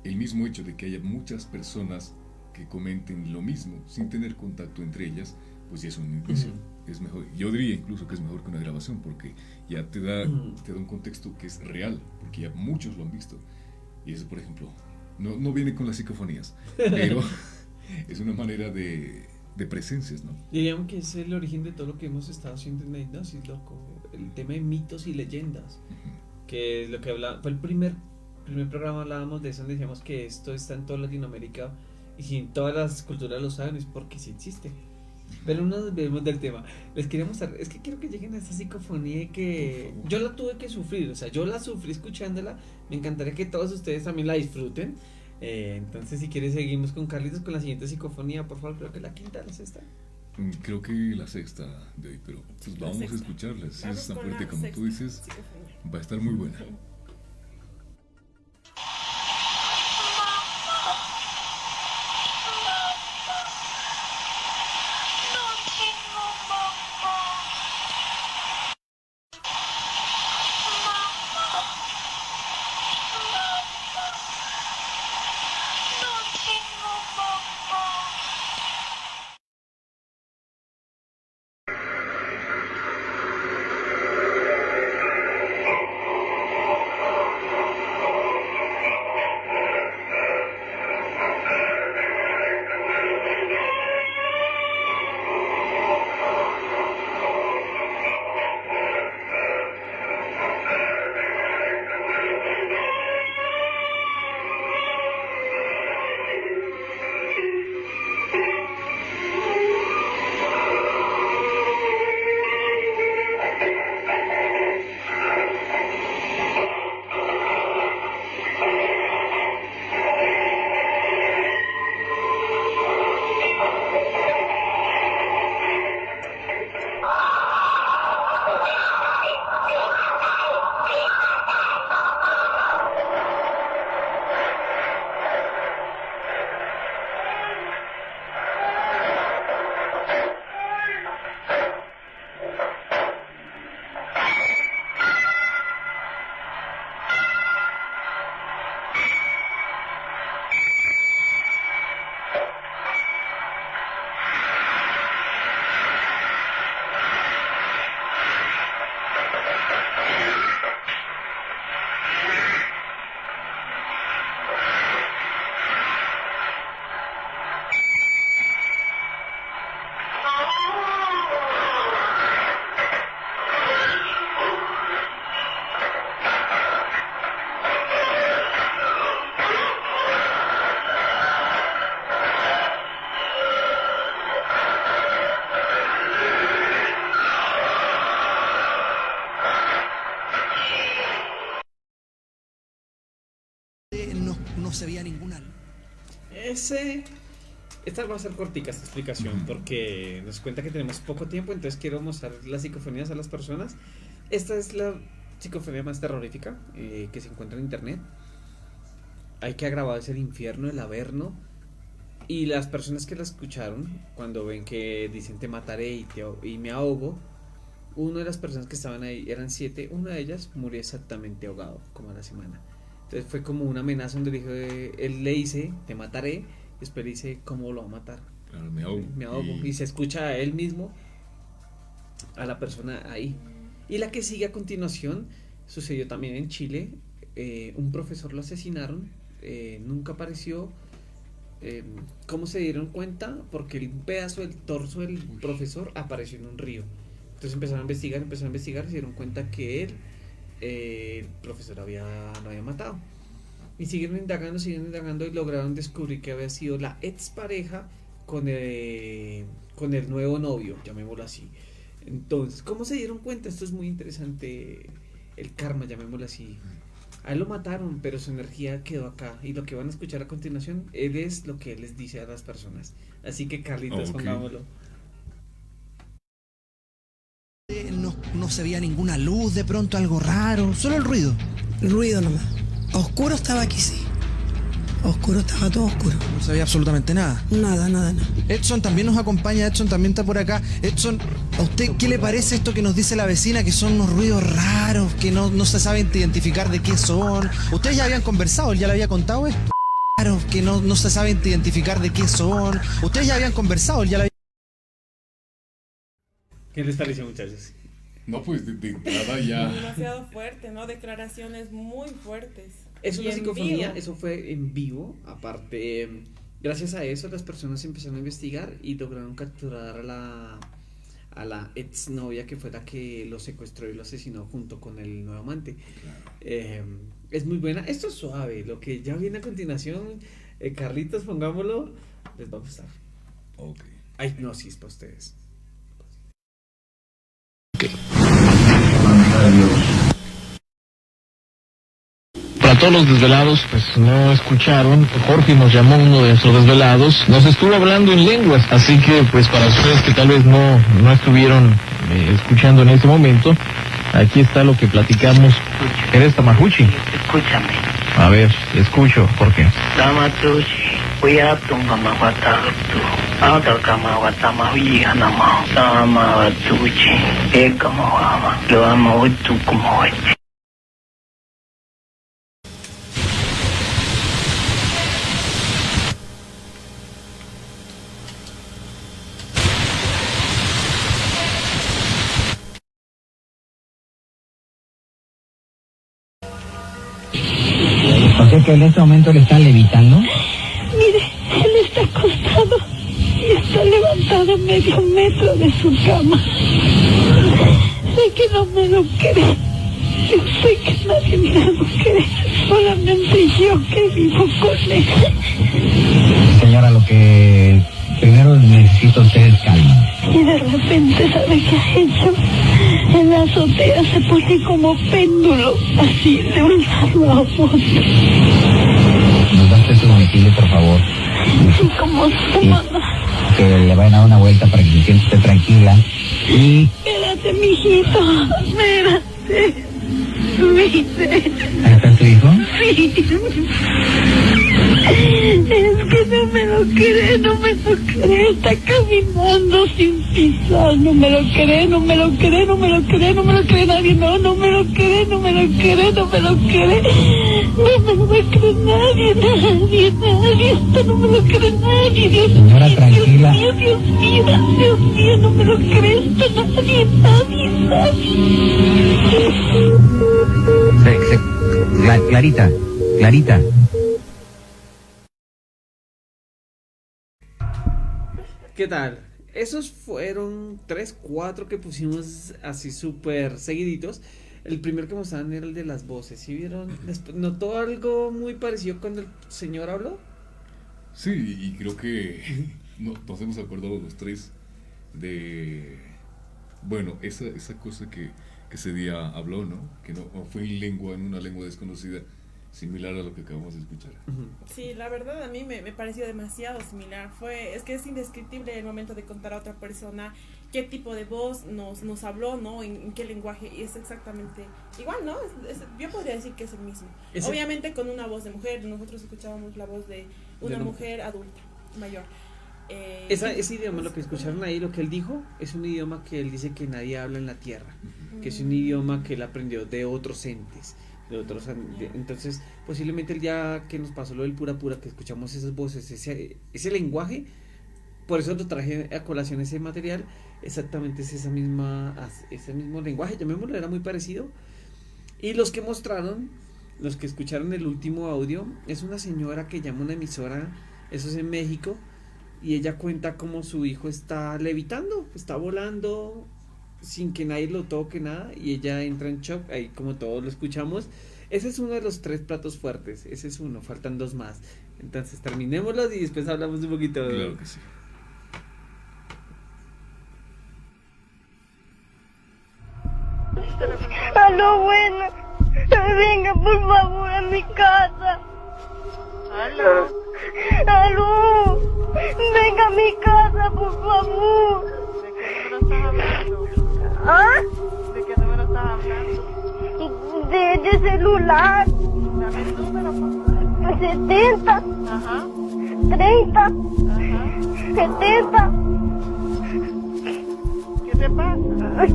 el mismo hecho de que haya muchas personas que comenten lo mismo sin tener contacto entre ellas, pues ya es un indicio. Es mejor, yo diría incluso que es mejor que una grabación, porque ya te da un contexto que es real, porque ya muchos lo han visto. Y eso, por ejemplo, no viene con las psicofonías, pero es una manera de presencias, ¿no? Diríamos que es el origen de todo lo que hemos estado haciendo en la hipnosis, loco. El tema de mitos y leyendas, que es lo que hablaba, fue el primer programa, hablábamos de eso, donde decíamos que esto está en toda Latinoamérica, y si en todas las culturas lo saben es porque sí existe. Pero no nos vemos del tema. Les quería mostrar, es que quiero que lleguen a esta psicofonía que yo la tuve que sufrir, o sea, yo la sufrí escuchándola. Me encantaría que todos ustedes también la disfruten. Entonces, si quieres, seguimos con Carlitos con la siguiente psicofonía, por favor. Creo que la quinta, la sexta. Creo que la sexta de hoy, pero pues vamos a escucharla. Si es tan fuerte como tú dices, va a estar muy buena. No se veía ninguna. Esta va a ser cortica esta explicación porque nos cuenta que tenemos poco tiempo, entonces quiero mostrar las psicofonías a las personas. Esta es la psicofonía más terrorífica que se encuentra en internet. Hay que grabar es el infierno, el averno, y las personas que la escucharon cuando ven que dicen te mataré y me ahogo, una de las personas que estaban ahí, eran 7, una de ellas murió exactamente ahogado como a la semana. Entonces fue como una amenaza donde dijo, él le dice, te mataré, y después le dice, ¿cómo lo va a matar? Claro, me ahogo. Y se escucha a él mismo, a la persona ahí. Y la que sigue a continuación, sucedió también en Chile, un profesor lo asesinaron, nunca apareció. ¿Cómo se dieron cuenta? Porque un pedazo del torso del profesor apareció en un río. Entonces empezaron a investigar, y se dieron cuenta que él, el profesor lo había matado, y siguieron indagando y lograron descubrir que había sido la expareja con el nuevo novio, llamémoslo así. Entonces, ¿cómo se dieron cuenta? Esto es muy interesante, el karma, llamémoslo así. A él lo mataron, pero su energía quedó acá. Y lo que van a escuchar a continuación, él es lo que él les dice a las personas. Así que Carlitos, pongámoslo. No se veía ninguna luz, de pronto algo raro, solo el ruido. El ruido nomás. Oscuro estaba aquí, sí. Oscuro, estaba todo oscuro. No se veía absolutamente nada. Nada. Edson también nos acompaña, Edson también está por acá. Edson, ¿a usted qué le parece esto que nos dice la vecina, que son unos ruidos raros, que no se sabe identificar de qué son? Ustedes ya habían conversado, él ya le había contado esto. Raros, que no se sabe identificar de qué son. Ustedes ya habían conversado, él ya le había... ¿Qué les pareció, muchachos? No, pues de entrada ya... Demasiado fuerte, ¿no? Declaraciones muy fuertes. Es una Y en psicofonía, vivo. eso fue en vivo. Aparte, gracias a eso las personas empezaron a investigar y lograron capturar a la exnovia, que fue la que lo secuestró y lo asesinó junto con el nuevo amante. Es muy buena. Esto es suave. Lo que ya viene a continuación, Carlitos, pongámoslo, les va a gustar. Ok. Hay hipnosis para ustedes. Para todos los desvelados, pues no escucharon, Jorge nos llamó, uno de nuestros desvelados, nos estuvo hablando en lenguas, así que pues para ustedes que tal vez no estuvieron escuchando en ese momento, aquí está lo que platicamos. ¿Eres Tamajuchi? Escúchame. A ver, escucho, Jorge. Tamajuchi, voy a tomar tu. Ahora kama watama huyana ma. Tamajuchi, como ama. Lo amo tú como hoy. ¿Por qué que en este momento le están levitando? Mire, él está acostado y está levantado medio metro de su cama. Sé que no me lo cree. Yo sé que nadie me lo cree. Solamente yo que vivo con él. Señora, lo que primero necesito usted es calma. Y de repente, ¿sabe qué ha hecho? En la azotea se pone como péndulo, así, de un lado a otro. ¿Nos da usted su domicilio, por favor? Sí, como su mamá. Que le vayan a dar una vuelta para que se sienta usted tranquila. Y... Espérate, mijito, espérate. ¿Viste? ¿Ahí está tu hijo? Sí. Es que no me lo cree, no me lo cree. Está caminando sin pisar. No me lo cree, no me lo cree, no me lo cree, no me lo cree nadie. No me lo cree, no me lo cree, no me lo cree. No me lo cree nadie. Esto no me lo cree nadie. Dios Señora, mío, tranquila. Dios mío, no me lo cree esto nadie. Clarita. ¿Qué tal? Esos fueron 3, 4 que pusimos así súper seguiditos. El primero que mostraban era el de las voces. ¿Sí vieron? ¿Notó algo muy parecido cuando el señor habló? Sí, y creo que nos hemos acordado los tres de... Bueno, esa cosa que ese día habló, ¿no? Que no fue en una lengua desconocida, similar a lo que acabamos de escuchar. Sí, la verdad a mí me pareció demasiado similar. Es que es indescriptible el momento de contar a otra persona qué tipo de voz nos habló, ¿no? En qué lenguaje, y es exactamente igual, ¿no? Yo podría decir que es el mismo. Obviamente con una voz de mujer, nosotros escuchábamos la voz de una mujer adulta, mayor. Ese idioma, lo que escucharon ahí, lo que él dijo, es un idioma que él dice que nadie habla en la tierra, que es un idioma que él aprendió de otros entes, entonces posiblemente el día que nos pasó lo del pura, que escuchamos esas voces, ese lenguaje, por eso lo traje a colación ese material, exactamente es ese mismo lenguaje, llamémoslo, era muy parecido. Y los que mostraron, los que escucharon el último audio, es una señora que llama a una emisora, eso es en México, y ella cuenta cómo su hijo está levitando, está volando sin que nadie lo toque, nada, y ella entra en shock, ahí como todos lo escuchamos. Ese es uno de los 3 platos fuertes, ese es uno, faltan 2 más. Entonces terminémoslos y después hablamos un poquito. Claro que sí. Aló, bueno. Venga, por favor, a mi casa. ¿Aló? ¡Aló! Venga a mi casa, por favor. ¿De qué número estás hablando? ¿Ah? ¿De qué número estás hablando? De celular. Dame el número, por favor. 70. Ajá. 30. Ajá. 70. ¿Qué te pasa? Es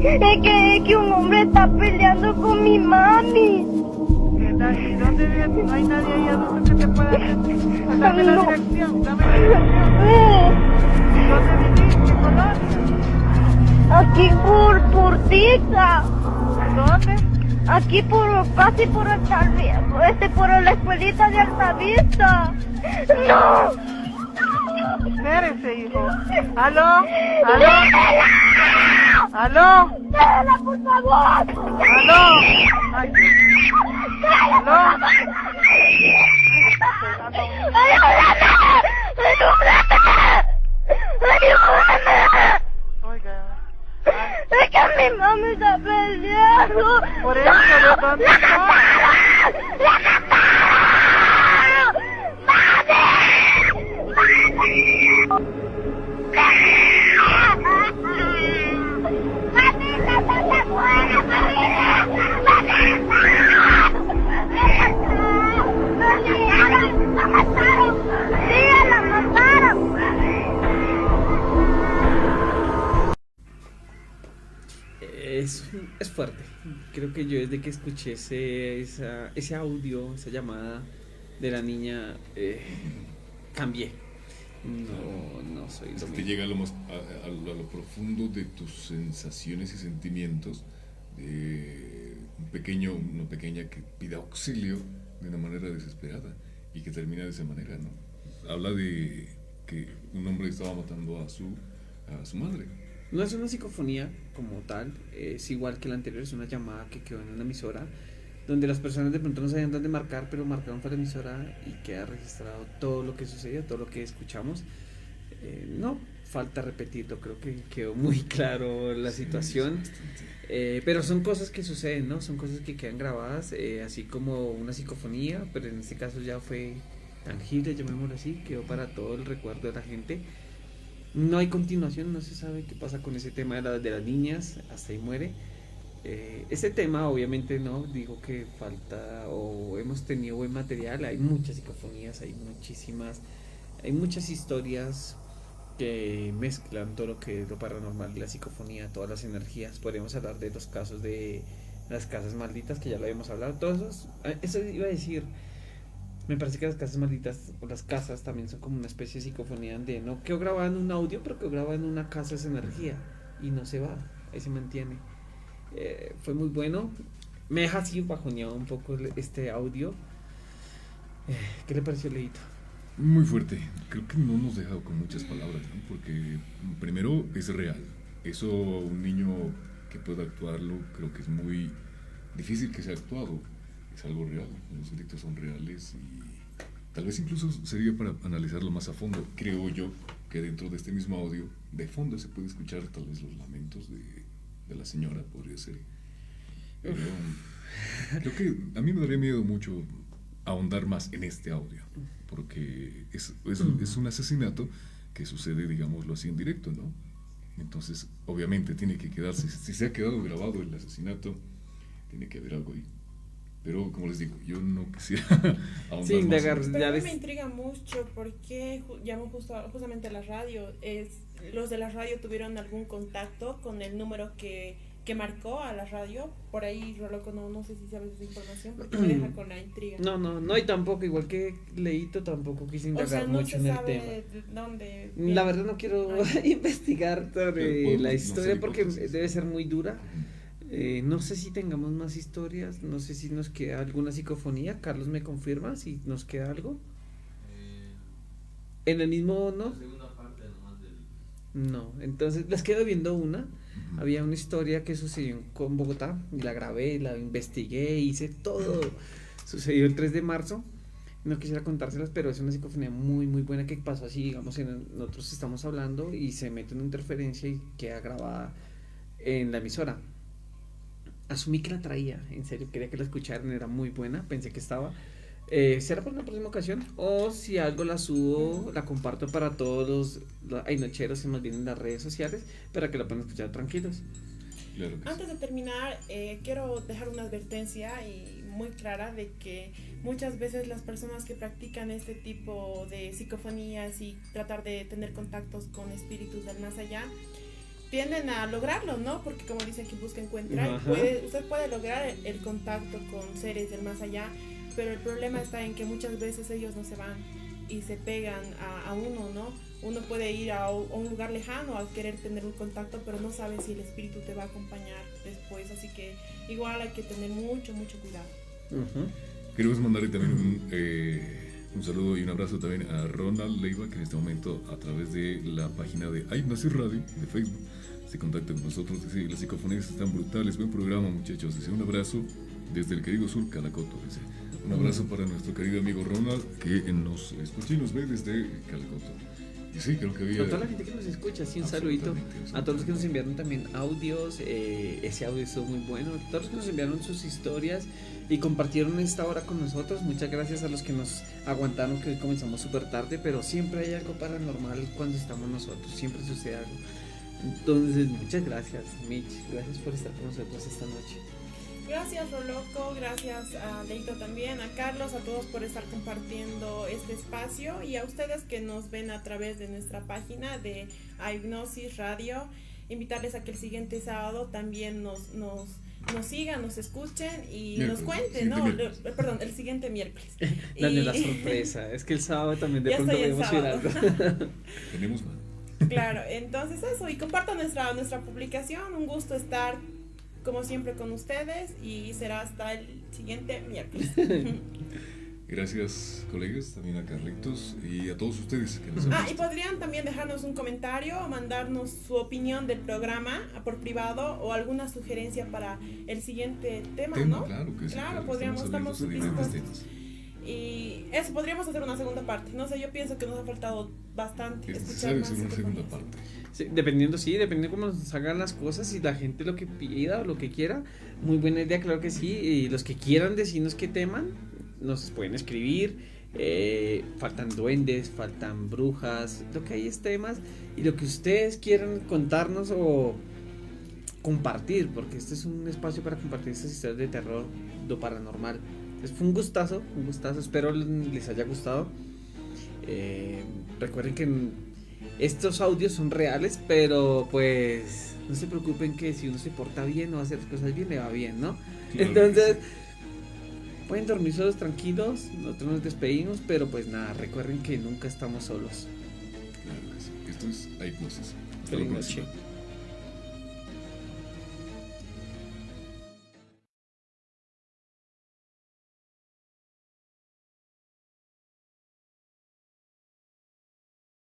que un hombre está peleando con mi mami. ¿Y dónde vives? No hay nadie ahí adulto que te pueda atender. Dame la dirección, dame la dirección. ¿Dónde vivís? ¿Qué colonia? Aquí por Tiza. ¿Dónde? Aquí casi por Altavista, por la escuelita de Altavista. ¡No! Espérese, hijo. ¿Aló? ¿Aló? ¿Aló? ¡Déjala, por favor! ¿Aló? Ay, ¿aló? ¡Ayúdame! Oiga. Es que mi mami está peleando. Por eso, ¿de dónde está? ¡La mataron! ¡Mami! ¡Mamita, está afuera, mamita! ¡La mataron! ¡Sí, la mataron! Es fuerte. Creo que yo desde que escuché ese audio, esa llamada de la niña, cambié. No soy lo mismo. Te llega a lo profundo de tus sensaciones y sentimientos de una pequeña que pide auxilio de una manera desesperada y que termina de esa manera, ¿no? Habla de que un hombre estaba matando a su madre. No es una psicofonía como tal, es igual que la anterior, es una llamada que quedó en una emisora donde las personas de pronto no sabían dónde marcar, pero marcaron para la emisora y queda registrado todo lo que sucedió, todo lo que escuchamos. No falta repetirlo, creo que quedó muy claro la situación, pero son cosas que suceden, ¿no? Son cosas que quedan grabadas, así como una psicofonía, pero en este caso ya fue tangible, llamémoslo así, quedó para todo el recuerdo de la gente. No hay continuación, no se sabe qué pasa con ese tema de las niñas, hasta ahí muere. Ese tema obviamente no, digo que falta o hemos tenido buen material, hay muchas psicofonías, hay muchas historias que mezclan todo lo que es lo paranormal, la psicofonía, todas las energías. Podríamos hablar de los casos de las casas malditas, que ya lo habíamos hablado, todos eso iba a decir. Me parece que las casas malditas o las casas también son como una especie de psicofonía de no quedó grabada en un audio, pero quedó grabada en una casa esa energía y no se va, ahí se mantiene. Fue muy bueno, me deja así bajoneado un poco este audio. ¿Qué le pareció, Leito? Muy fuerte, creo que no nos deja con muchas palabras, ¿no? Porque primero es real, eso un niño que pueda actuarlo creo que es muy difícil que sea actuado. Es algo real, los delitos son reales y tal vez incluso sería para analizarlo más a fondo. Creo yo que dentro de este mismo audio, de fondo se puede escuchar tal vez los lamentos de la señora, podría ser. Pero creo que a mí me daría miedo mucho ahondar más en este audio, porque es un asesinato que sucede, digámoslo así, en directo, ¿no? Entonces, obviamente tiene que quedarse, si se ha quedado grabado el asesinato, tiene que haber algo ahí. Pero como les digo, yo no quisiera ahondar más. Pero me intriga mucho porque llamo justamente a la radio. Los de la radio tuvieron algún contacto con el número que marcó a la radio. Por ahí, Roloco, no sé si sabes esa información porque me deja con la intriga. No, y tampoco, igual que Leito, tampoco quise indagar mucho en el tema. De dónde. La verdad no quiero investigar sobre la historia porque debe ser muy dura. No sé si tengamos más historias, no sé si nos queda alguna psicofonía. Carlos me confirma si nos queda algo. En el mismo, ¿no? No, entonces les quedo viendo una. Había una historia que sucedió con Bogotá y la grabé, la investigué, hice todo. Sucedió el 3 de marzo. No quisiera contárselas, pero es una psicofonía muy muy buena que pasó así, digamos, nosotros estamos hablando y se mete una interferencia y queda grabada en la emisora. asumí que la traía, en serio, quería que la escucharan, era muy buena, pensé que estaba. ¿Será por una próxima ocasión? O si algo la subo, la comparto para todos los nocheros y más bien en las redes sociales, para que la puedan escuchar tranquilos. Claro que Antes de terminar, quiero dejar una advertencia y muy clara de que muchas veces las personas que practican este tipo de psicofonías y tratar de tener contactos con espíritus del más allá tienden a lograrlo, ¿no? Porque como dicen que busca encuentra, usted puede lograr el contacto con seres del más allá, pero el problema está en que muchas veces ellos no se van y se pegan a uno, ¿no? Uno puede ir a un lugar lejano a querer tener un contacto, pero no sabe si el espíritu te va a acompañar después, así que igual hay que tener mucho cuidado. Queremos mandarle también un saludo y un abrazo también a Ronald Leiva, que en este momento a través de la página de Hypnosis Radio de Facebook se contacta con nosotros. Dice: las psicofonías están brutales, buen programa, muchachos. Dice: un abrazo desde el querido sur Calacoto. Dice: un abrazo para nuestro querido amigo Ronald, que nos escucha y nos ve desde Calacoto. Y sí, creo que había... A toda la gente que nos escucha, sí, un saludito. A todos los que nos enviaron también audios, ese audio estuvo muy bueno. A todos los que nos enviaron sus historias y compartieron esta hora con nosotros, muchas gracias a los que nos aguantaron, que hoy comenzamos súper tarde, pero siempre hay algo paranormal cuando estamos nosotros, siempre sucede algo. Entonces, muchas gracias, Mitch, gracias por estar con nosotros esta noche. Gracias, Roloco, gracias a Leito también, a Carlos, a todos por estar compartiendo este espacio y a ustedes que nos ven a través de nuestra página de Hypnosis Radio. Invitarles a que el siguiente sábado también nos sigan, nos escuchen y nos cuenten, ¿no? Perdón, el siguiente miércoles. Dale la sorpresa, es que el sábado también de pronto podemos ir algo. Tenemos más. Claro, entonces eso, y compartan nuestra publicación, un gusto estar como siempre con ustedes y será hasta el siguiente miércoles. Gracias, colegas, también a Carlitos y a todos ustedes que nos han visto. Y podrían también dejarnos un comentario o mandarnos su opinión del programa por privado o alguna sugerencia para el siguiente tema, ¿no? Claro que sí. Claro, estamos dispuestos. Y eso, podríamos hacer una segunda parte. No sé, yo pienso que nos ha faltado bastante. Es necesario hacer una segunda parte. Sí, dependiendo cómo nos hagan las cosas y la gente lo que pida o lo que quiera. Muy buena idea, claro que sí. Y los que quieran decirnos qué tema, nos pueden escribir. Faltan duendes, faltan brujas, lo que hay es temas. Y lo que ustedes quieran contarnos o compartir, porque este es un espacio para compartir estas historias de terror, lo paranormal. Fue un gustazo, espero les haya gustado. Recuerden que estos audios son reales, pero pues no se preocupen que si uno se porta bien o hace las cosas bien, le va bien, ¿no? Claro. Entonces, pueden dormir solos tranquilos, nosotros nos despedimos, pero pues nada, recuerden que nunca estamos solos. Claro que sí. Esto es Hypnosis. Hasta Feliz la próxima. noche.